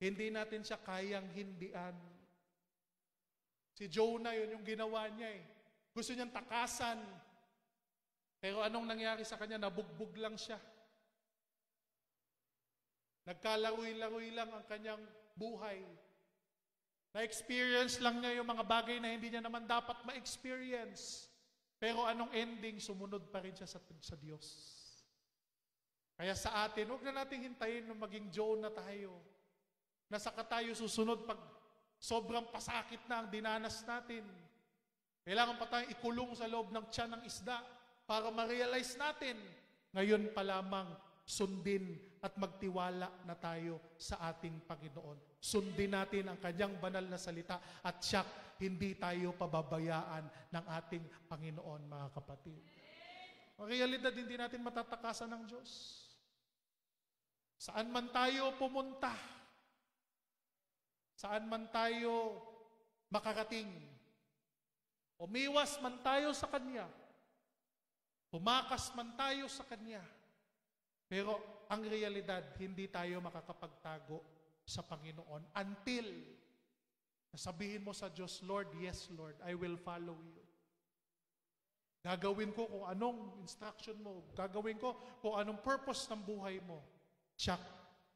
Hindi natin siya kayang hindian. Si Jonah, yun yung ginawa niya eh. Gusto niyang takasan. Pero anong nangyari sa kanya? Nabugbog lang siya. Nagkalaroy-laroy lang ang kanyang buhay. Na-experience lang niya yung mga bagay na hindi niya naman dapat ma-experience. Pero anong ending? Sumunod pa rin siya sa Diyos. Kaya sa atin, huwag na natin hintayin na maging Jonah tayo. Na saka tayo susunod pag sobrang pasakit na ang dinanas natin. Kailangan pa tayong ikulong sa loob ng tiyan ng isda para ma-realize natin. Ngayon pa lamang, sundin at magtiwala na tayo sa ating Panginoon. Sundin natin ang Kanyang banal na salita at siya, hindi tayo pababayaan ng ating Panginoon, mga kapatid. Ang realidad, hindi natin matatakasan ng Diyos. Saan man tayo pumunta, saan man tayo makarating, umiwas man tayo sa Kanya, tumakas man tayo sa Kanya, pero ang realidad, hindi tayo makakapagtago sa Panginoon until sabihin mo sa Diyos, Lord, yes Lord, I will follow you. Gagawin ko kung anong instruction mo, gagawin ko kung anong purpose ng buhay mo. Tsak,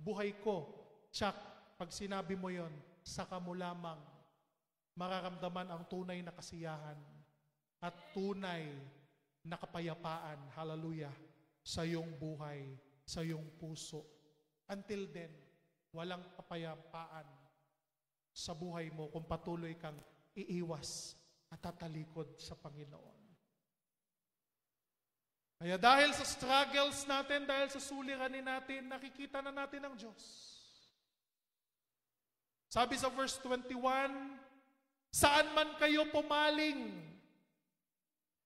buhay ko, tsak, pag sinabi mo yon, saka mo lamang mararamdaman ang tunay na kasiyahan at tunay na kapayapaan, hallelujah, sa iyong buhay, sa iyong puso. Until then, walang kapayapaan sa buhay mo kung patuloy kang iiwas at tatalikod sa Panginoon. Kaya dahil sa struggles natin, dahil sa suliranin natin, nakikita na natin ang Diyos. Sabi sa verse 21, saan man kayo pumaling,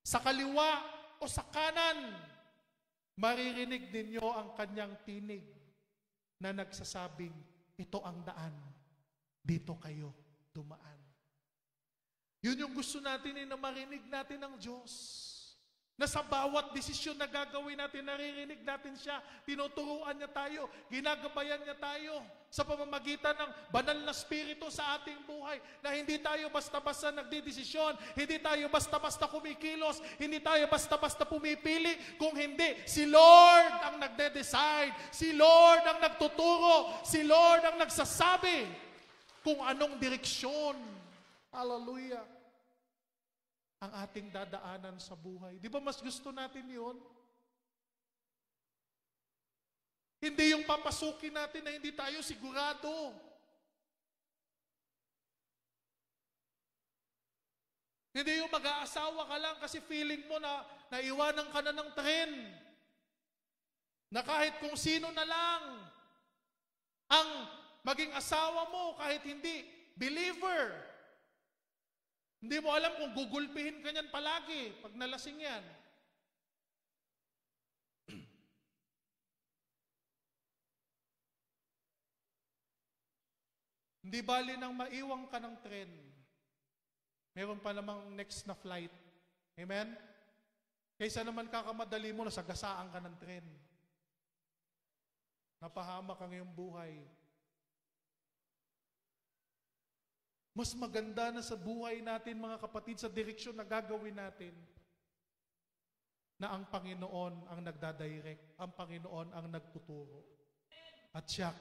sa kaliwa o sa kanan, maririnig ninyo ang kanyang tinig na nagsasabing, ito ang daan, dito kayo dumaan. Yun yung gusto natin na marinig natin ng Diyos. Na sa bawat desisyon na gagawin natin, naririnig natin siya, tinuturuan niya tayo, ginagabayan niya tayo sa pamamagitan ng banal na spirito sa ating buhay, na hindi tayo basta-basta nagdidesisyon, hindi tayo basta-basta kumikilos, hindi tayo basta-basta pumipili, kung hindi, si Lord ang nagde-decide, si Lord ang nagtuturo, si Lord ang nagsasabi kung anong direksyon. Hallelujah. Ang ating dadaanan sa buhay. Di ba mas gusto natin yun? Hindi yung papasukin natin na hindi tayo sigurado. Hindi yung mag-aasawa ka lang kasi feeling mo na naiwanan ka na ng tren. Na kahit kung sino na lang ang maging asawa mo, kahit hindi believer. Hindi mo alam kung gugulpihin ka niyan palagi pag nalasing yan. Hindi bali nang maiwang ka ng tren. Meron pa namang next na flight. Amen? Kaysa naman kakamadali mo, nasagasaan ka ng tren. Napahamak ang iyong buhay. Mas maganda na sa buhay natin, mga kapatid, sa direksyon na gagawin natin, na ang Panginoon ang nagdadirect, ang Panginoon ang nagtuturo. At siya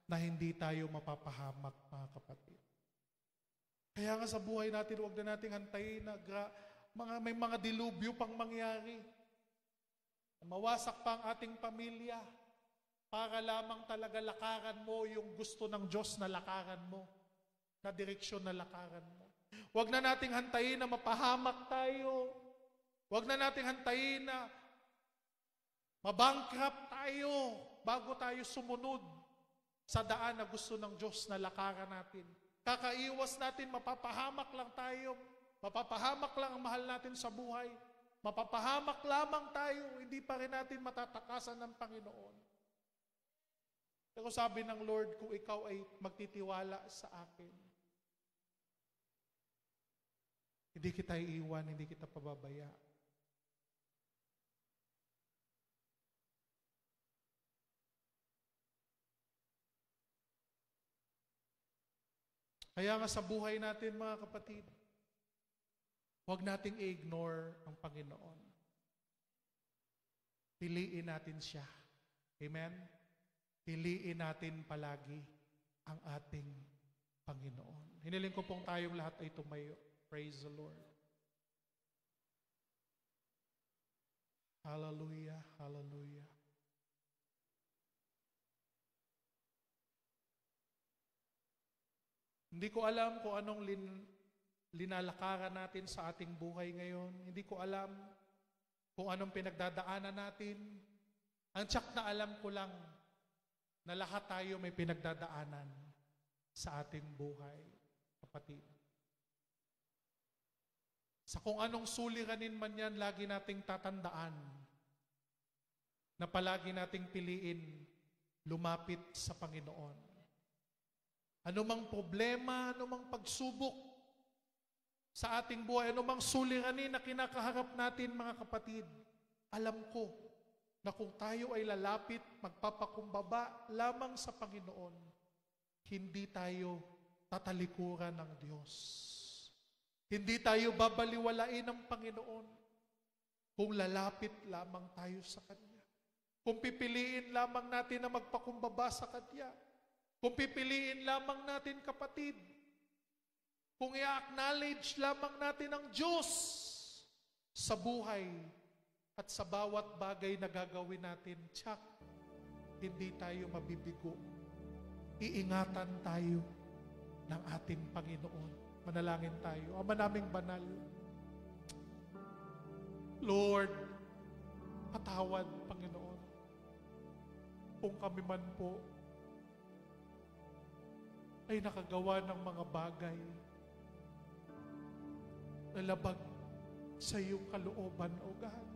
na hindi tayo mapapahamak, mga kapatid. Kaya nga sa buhay natin, huwag na nating hantayin na may mga dilubyo pang mangyari. Mawasak pa ang ating pamilya para lamang talaga lakaran mo yung gusto ng Diyos na lakaran mo, na direksyon na lakaran mo. Huwag na nating hantayin na mapahamak tayo. Huwag na nating hantayin na mabankrupt tayo bago tayo sumunod sa daan na gusto ng Diyos na lakaran natin. Kakaiwas natin, mapapahamak lang tayo. Mapapahamak lang ang mahal natin sa buhay. Mapapahamak lamang tayo, hindi pa rin natin matatakasan ng Panginoon. Pero sabi ng Lord, kung ikaw ay magtitiwala sa akin, hindi kita iiwan, hindi kita pababaya. Kaya nga sa buhay natin, mga kapatid, huwag nating i-ignore ang Panginoon. Piliin natin siya. Amen? Piliin natin palagi ang ating Panginoon. Hiniling ko pong tayong lahat ay tumayo. Praise the Lord. Hallelujah, hallelujah. Hindi ko alam kung anong linalakaran natin sa ating buhay ngayon. Hindi ko alam kung anong pinagdadaanan natin. Ang tiyak na alam ko lang na lahat tayo may pinagdadaanan sa ating buhay, kapatid. Sa kung anong suliranin man yan, lagi nating tatandaan na palagi nating piliin lumapit sa Panginoon. Anumang problema, anumang pagsubok sa ating buhay, anumang suliranin na kinakaharap natin, mga kapatid, alam ko na kung tayo ay lalapit, magpapakumbaba lamang sa Panginoon, hindi tayo tatalikuran ng Diyos. Hindi tayo babaliwalain ng Panginoon kung lalapit lamang tayo sa Kanya. Kung pipiliin lamang natin na magpakumbaba sa Kanya. Kung pipiliin lamang natin, kapatid, kung i-acknowledge lamang natin ang Diyos sa buhay at sa bawat bagay na gagawin natin, tiyak, hindi tayo mabibigo. Iingatan tayo ng ating Panginoon. Manalangin tayo. Ama naming banal, Lord, patawad, Panginoon, kung kami man po ay nakagawa ng mga bagay na labag sa iyong kalooban, O God.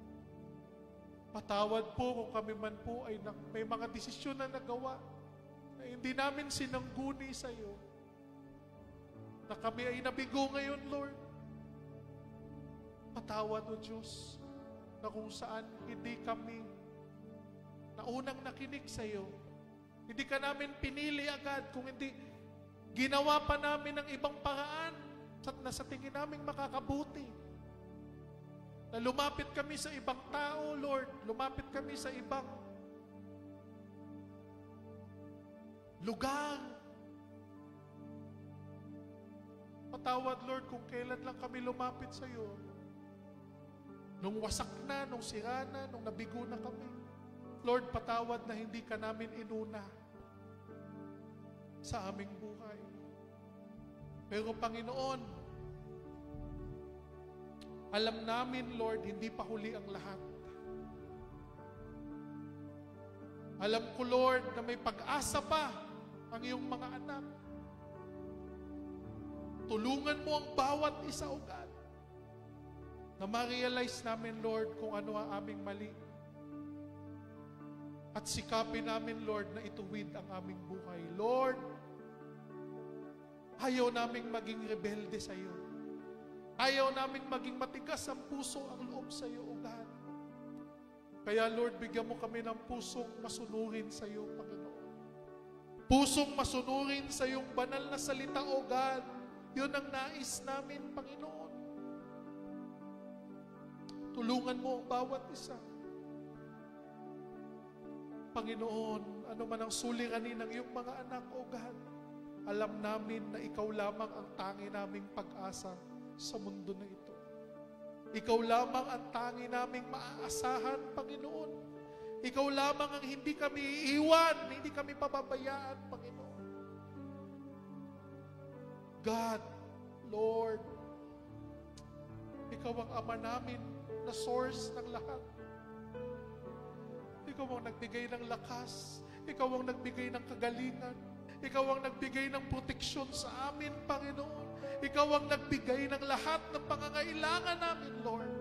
Patawad po kung kami man po ay may mga desisyon na nagawa na hindi namin sinangguni sa iyo, na kami ay nabigo ngayon, Lord. Patawad, O Diyos. na kung saan hindi kami naunang nakinig sa iyo. Hindi ka namin pinili agad, kung hindi ginawa pa namin ng ibang paraan na sa tingin namin makakabuti. Na lumapit kami sa ibang tao, Lord. Lumapit kami sa ibang lugar. Patawad, Lord, kung kailan lang kami lumapit sa iyo. Nung wasak na, nung sira na, nung nabigo na kami. Lord, patawad na hindi ka namin inuna sa aming buhay. Pero Panginoon, alam namin, Lord, hindi pa huli ang lahat. Alam ko, Lord, na may pag-asa pa ang iyong mga anak. Tulungan mo ang bawat isa, O God, na ma-realize namin, Lord, kung ano ang aming mali. At sikapin namin, Lord, na ituwid ang aming buhay. Lord, ayaw naming maging rebelde sa iyo. Ayaw naming maging matigas ang puso, ang loob sa iyo, O God. Kaya, Lord, bigyan mo kami ng pusong masunurin sa iyo, Panginoon. Pusong masunurin sa iyong banal na salita, O God. Yun ang nais namin, Panginoon. Tulungan mo ang bawat isa. Panginoon, ano man ang suliranin ng iyong mga anak, O God, alam namin na ikaw lamang ang tangi naming pag-asa sa mundo na ito. Ikaw lamang ang tangi naming maaasahan, Panginoon. Ikaw lamang ang hindi kami iiwan, hindi kami pababayaan, Panginoon. God, Lord, ikaw ang Ama namin na source ng lahat. Ikaw ang nagbigay ng lakas. Ikaw ang nagbigay ng kagalingan. Ikaw ang nagbigay ng proteksyon sa amin, Panginoon. Ikaw ang nagbigay ng lahat ng pangangailangan namin, Lord.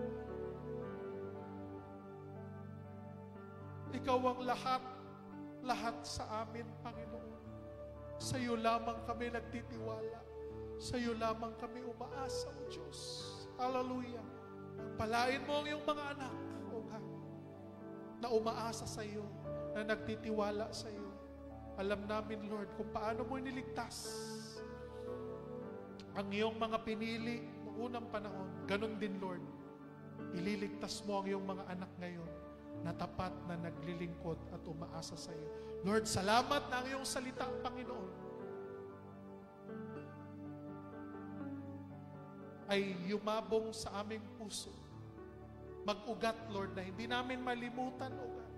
Ikaw ang lahat sa amin, Panginoon. Sa iyo lamang kami nagtitiwala. Sa iyo lamang kami umaasa, O Diyos. Hallelujah. Palain mo ang iyong mga anak, O God, na umaasa sa iyo, na nagtitiwala sa iyo. Alam namin, Lord, kung paano mo iniligtas ang iyong mga pinili noong unang panahon. Ganon din, Lord, ililigtas mo ang iyong mga anak ngayon na tapat na naglilingkod at umaasa sa iyo. Lord, salamat na ang iyong salita, Panginoon, ay yumabong sa aming puso. Mag-ugat, Lord, na hindi namin malimutan, O God,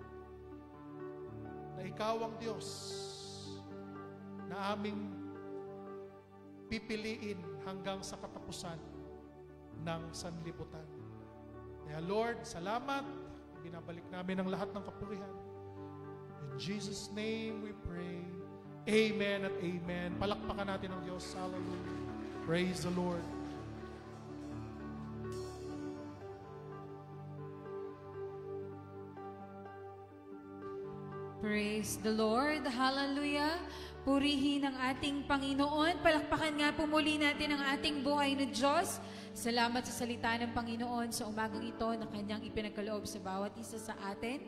na ikaw ang Diyos na aming pipiliin hanggang sa katapusan ng sanlibutan. Kaya Lord, salamat. Binabalik namin ang lahat ng kapurihan. In Jesus' name we pray. Amen at amen. Palakpakan natin ang Diyos. Hallelujah. Praise the Lord. Praise the Lord. Hallelujah. Purihin ang ating Panginoon. Palakpakan nga po muli natin ang ating buhay na Diyos. Salamat sa salita ng Panginoon sa umagang ito na Kanyang ipinagkaloob sa bawat isa sa atin.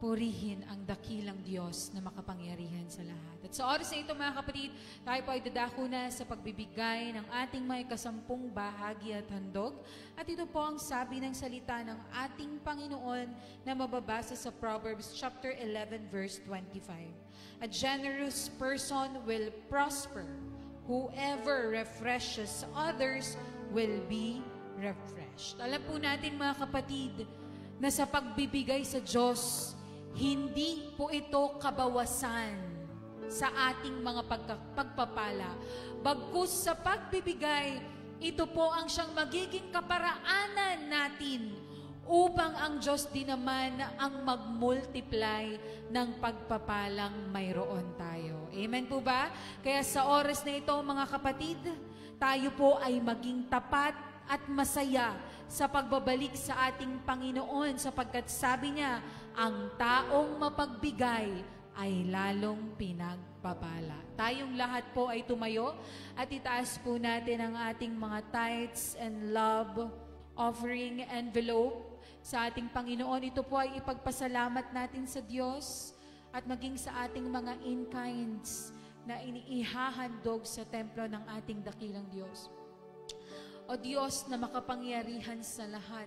Purihin ang dakilang Diyos na makapangyarihan sa lahat. At sa oras na ito, mga kapatid, tayo po ay dadako na sa pagbibigay ng ating may kasampung bahagi at handog. At ito po ang sabi ng salita ng ating Panginoon na mababasa sa Proverbs chapter 11 verse 25. A generous person will prosper. Whoever refreshes others will be refreshed. Alam po natin, mga kapatid, na sa pagbibigay sa Diyos, hindi po ito kabawasan sa ating mga pagpapala. Bagkus sa pagbibigay, ito po ang siyang magiging kaparaanan natin upang ang Diyos din naman ang mag-multiply ng pagpapalang mayroon tayo. Amen po ba? Kaya sa oras na ito, mga kapatid, tayo po ay maging tapat at masaya sa pagbabalik sa ating Panginoon sapagkat sabi niya, ang taong mapagbigay ay lalong pinagpapala. Tayong lahat po ay tumayo at itaas po natin ang ating mga tithes and love offering envelope sa ating Panginoon. Ito po ay ipagpasalamat natin sa Diyos at maging sa ating mga in-kinds na iniihahandog sa templo ng ating dakilang Diyos. O Diyos na makapangyarihan sa lahat,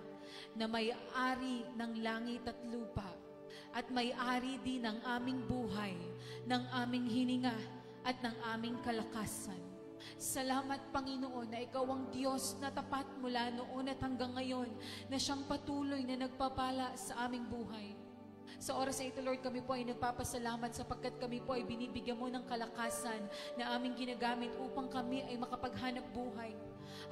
na may-ari ng langit at lupa, at may-ari din ng aming buhay, ng aming hininga, at ng aming kalakasan. Salamat, Panginoon, na Ikaw ang Diyos na tapat mula noon at hanggang ngayon, na siyang patuloy na nagpapala sa aming buhay. Sa oras na ito, Lord, kami po ay nagpapasalamat sapagkat kami po ay binibigyan mo ng kalakasan na aming ginagamit upang kami ay makapaghanap buhay.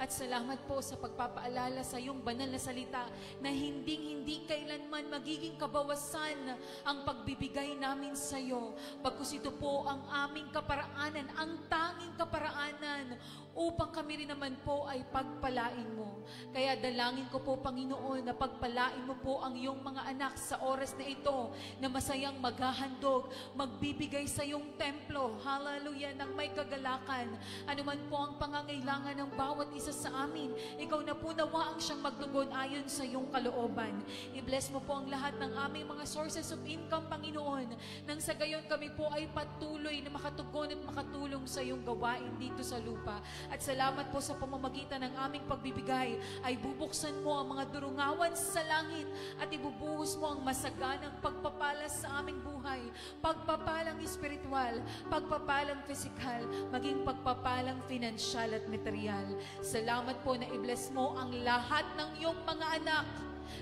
At salamat po sa pagpapaalala sa iyong banal na salita na hindi kailanman magiging kabawasan ang pagbibigay namin sa iyo. Pagkus ito po ang aming kaparaanan, ang tanging kaparaanan upang kami rin naman po ay pagpalain mo. Kaya dalangin ko po, Panginoon, na pagpalain mo po ang iyong mga anak sa oras na ito na masayang maghahandog, magbibigay sa iyong templo, hallelujah, ng may kagalakan. Ano man po ang pangangailangan ng bawat isa sa amin, ikaw na po nawa ang siyang magtugon ayon sa iyong kalooban. I-bless mo po ang lahat ng aming mga sources of income, Panginoon, nang sa gayon kami po ay patuloy na makatugon at makatulong sa iyong gawain dito sa lupa. At salamat po sa pamamagitan ng aming pagbibigay ay bubuksan mo ang mga durungawan sa langit at ibubuhos mo ang masaganang pagpapala sa aming buhay, pagpapalang espiritual, pagpapalang physical, maging pagpapalang financial at material. Salamat po na i-bless mo ang lahat ng iyong mga anak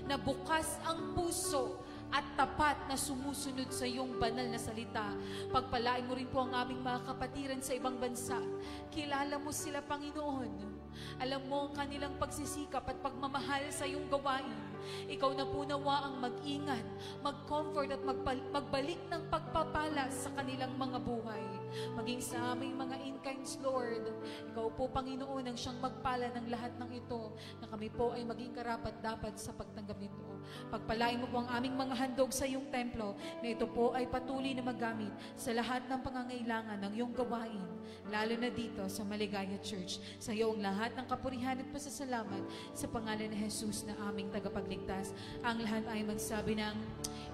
na bukas ang puso at tapat na sumusunod sa iyong banal na salita. Pagpalain mo rin po ang aming mga kapatiran sa ibang bansa. Kilala mo sila, Panginoon. Alam mo ang kanilang pagsisikap at pagmamahal sa iyong gawain. Ikaw na po nawa ang mag-ingat, mag-comfort at magbalik ng pagpapala sa kanilang mga buhay. Maging sa aming mga in-kinds, Lord, Ikaw po, Panginoon, ang siyang magpala ng lahat ng ito na kami po ay maging karapat-dapat sa pagtanggap nito. Pagpalain mo po ang aming mga handog sa iyong templo na ito po ay patuloy na magamit sa lahat ng pangangailangan ng iyong gawain, lalo na dito sa Maligaya Church. Sa iyong lahat ng kapurihan at pasasalamat sa pangalan ni Jesus na aming tagapagligtas. Ang lahat ay magsabi ng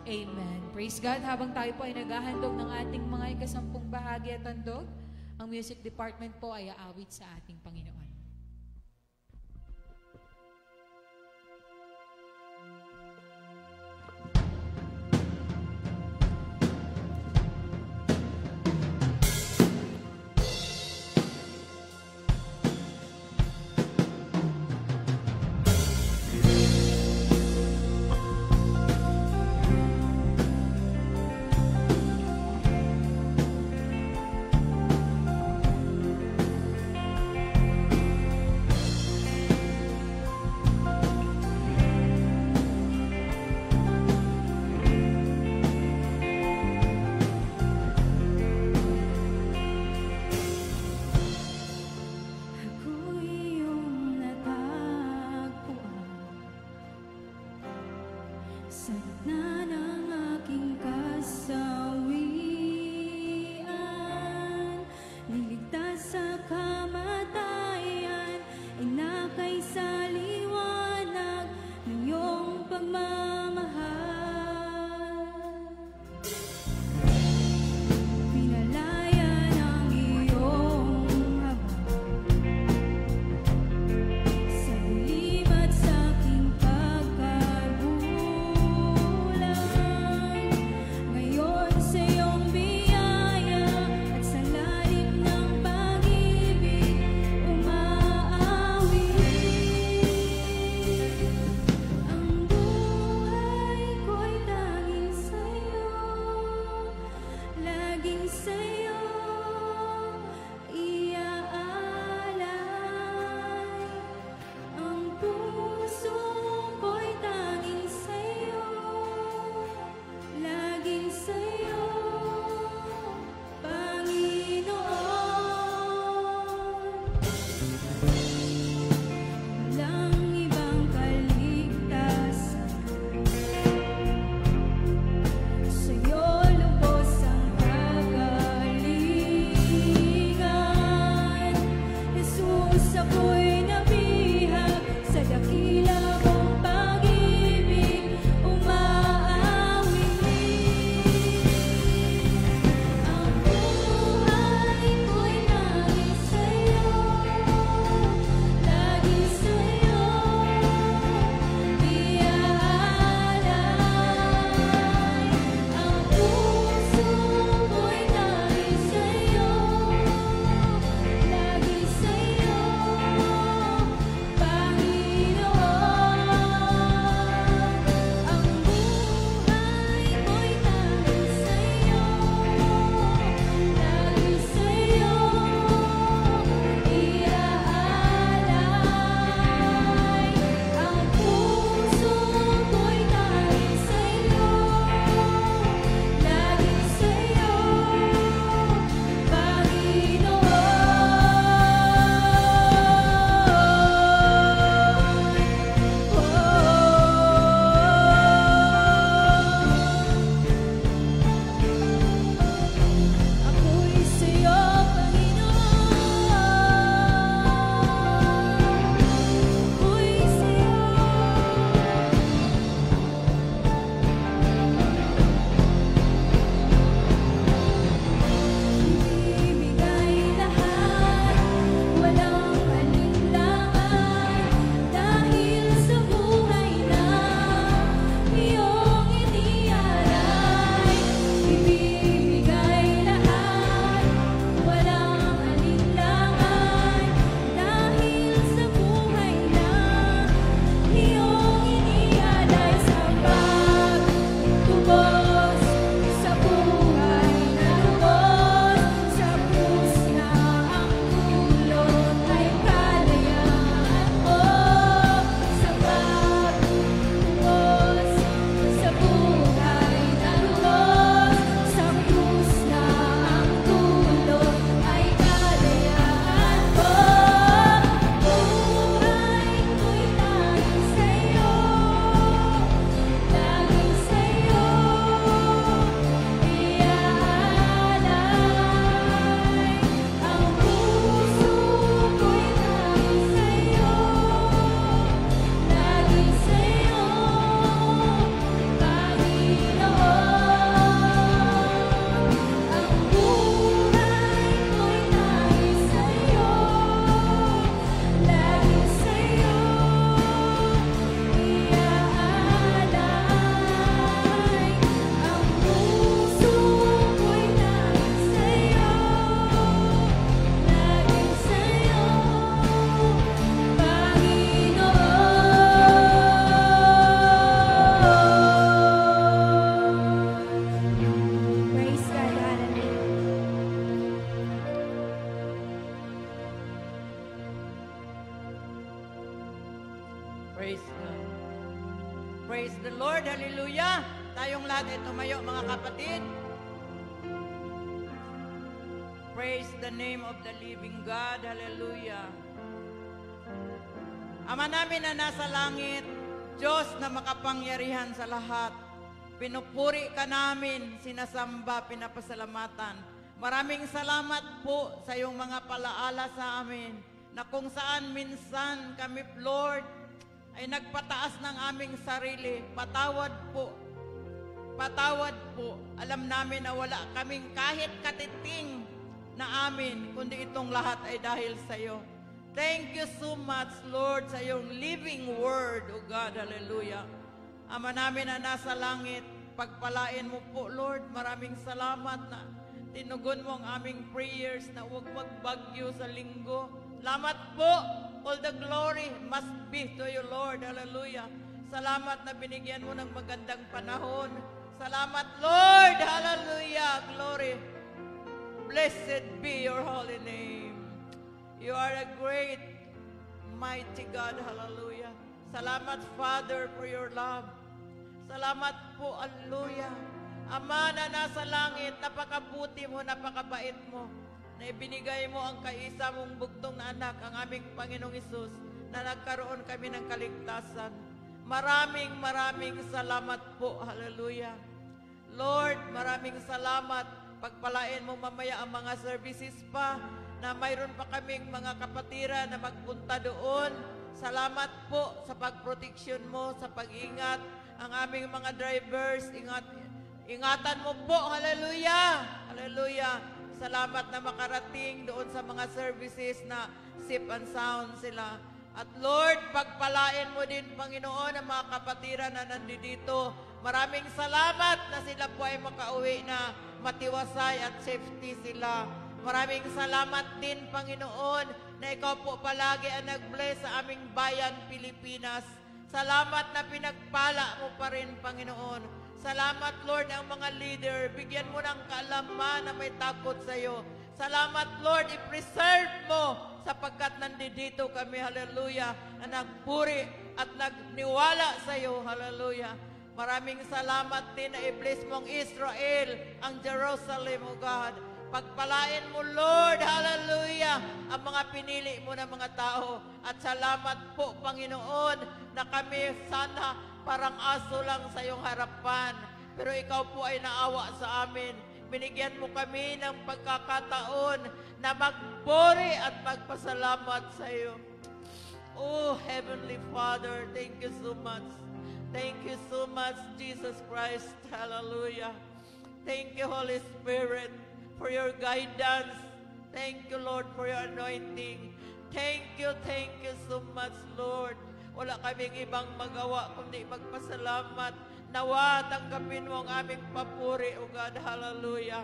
Amen. Praise God. Habang tayo po ay naghahandog ng ating mga ikasampung bahagi at handog, ang music department po ay aawit sa ating Panginoon. Sa dilim at sa aking pagkabulan Hallelujah! Tayong lahat ay tumayo, mga kapatid. Praise the name of the living God. Hallelujah. Ama namin na nasa langit, Diyos na makapangyarihan sa lahat, pinupuri ka namin, sinasamba, pinapasalamatan. Maraming salamat po sa iyong mga palaala sa amin, na kung saan minsan kami, Lord, ay nagpataas ng aming sarili. Patawad po. Patawad po. Alam namin na wala kaming kahit katiting na amin, kundi itong lahat ay dahil sa iyo. Thank you so much, Lord, sa iyong living word, O God. Hallelujah. Ama namin na nasa langit, pagpalain mo po, Lord. Maraming salamat na tinugon mo ang aming prayers na huwag magbagyo sa linggo. Salamat po. All the glory must be to you, Lord. Hallelujah. Salamat na binigyan mo ng magandang panahon. Salamat, Lord. Hallelujah. Glory. Blessed be your holy name. You are a great, mighty God. Hallelujah. Salamat, Father, for your love. Salamat po, hallelujah. Ama na nasa langit, napakabuti mo, napakabait mo, na ibinigay mo ang kaisa mong bugtong na anak, ang aming Panginoong Hesus, na nagkaroon kami ng kaligtasan. Maraming salamat po. Hallelujah. Lord, maraming salamat. Pagpalain mo mamaya ang mga services pa, na mayroon pa kaming mga kapatira na magpunta doon. Salamat po sa pagproteksyon mo, sa pag-ingat. Ang aming mga drivers, ingatan mo po. Hallelujah. Hallelujah. Salamat na makarating doon sa mga services na safe and sound sila. At Lord, pagpalain mo din, Panginoon, ang mga kapatira na nandito. Maraming salamat na sila po ay makauwi na matiwasay at safety sila. Maraming salamat din, Panginoon, na ikaw po palagi ang nag-bless sa aming bayan, Pilipinas. Salamat na pinagpala mo pa rin, Panginoon. Salamat, Lord, ang mga leader. Bigyan mo ng kaalaman na may takot sa iyo. Salamat, Lord, i-preserve mo sapagkat nandito kami, hallelujah, na nagpuri at nagniwala sa iyo, hallelujah. Maraming salamat din na i-bless mo ang Israel, ang Jerusalem, O God. Pagpalain mo, Lord, hallelujah, ang mga pinili mo na mga tao. At salamat po, Panginoon, na kami sana parang aso lang sa iyong harapan. Pero ikaw po ay naawa sa amin. Binigyan mo kami ng pagkakataon na magpuri at magpasalamat sa iyo. Oh, Heavenly Father, thank you so much. Thank you so much, Jesus Christ. Hallelujah. Thank you, Holy Spirit, for your guidance. Thank you, Lord, for your anointing. Thank you so much, Lord. Wala kaming ibang magawa kundi magpasalamat. Nawa, tanggapin mo ang aming papuri, O God. Hallelujah.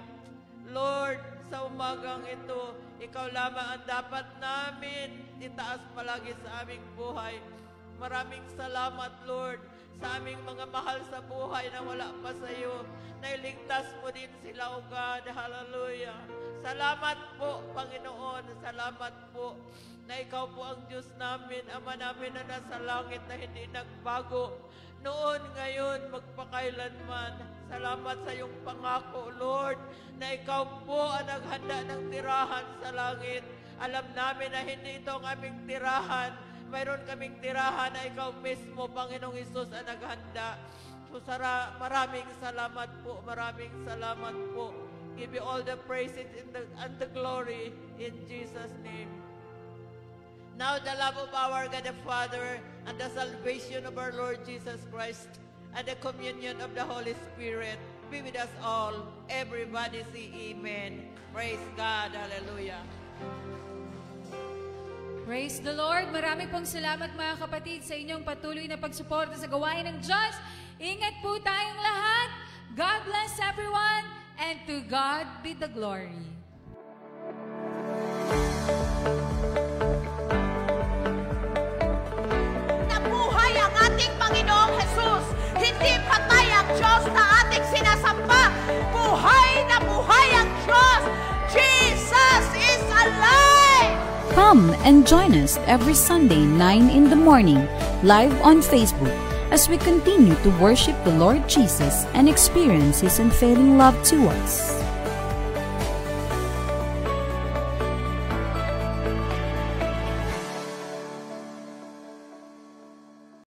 Lord, sa umagang ito, ikaw lamang ang dapat namin itaas palagi sa aming buhay. Maraming salamat, Lord, sa aming mga mahal sa buhay na wala pa sa iyo. Nailigtas mo din sila, O God. Hallelujah. Salamat po, Panginoon. Salamat po na ikaw po ang Diyos namin, Ama namin na nasa langit na hindi nagbago. Noon, ngayon, magpakailanman. Salamat sa iyong pangako, Lord, na ikaw po ang naghanda ng tirahan sa langit. Alam namin na hindi ito ang aming tirahan. Mayroon kaming tirahan na ikaw mismo, Panginoong Hesus, ang naghanda. So, maraming salamat po. Maraming salamat po. Give you all the praises and the glory in Jesus' name. Now the love of our God the Father and the salvation of our Lord Jesus Christ and the communion of the Holy Spirit be with us all. Everybody say amen. Praise God. Hallelujah. Praise the Lord. Marami pong salamat, mga kapatid, sa inyong patuloy na pagsuporta sa gawain ng Diyos. Ingat po tayong lahat. God bless everyone, and to God be the glory. Nabuhay ang ating Panginoong Jesus. Hindi patay ang Diyos na ating sinasamba. Buhay na buhay ang Diyos. Jesus is alive! Come and join us every Sunday 9 in the morning, live on Facebook, as we continue to worship the Lord Jesus and experience His unfailing love to us.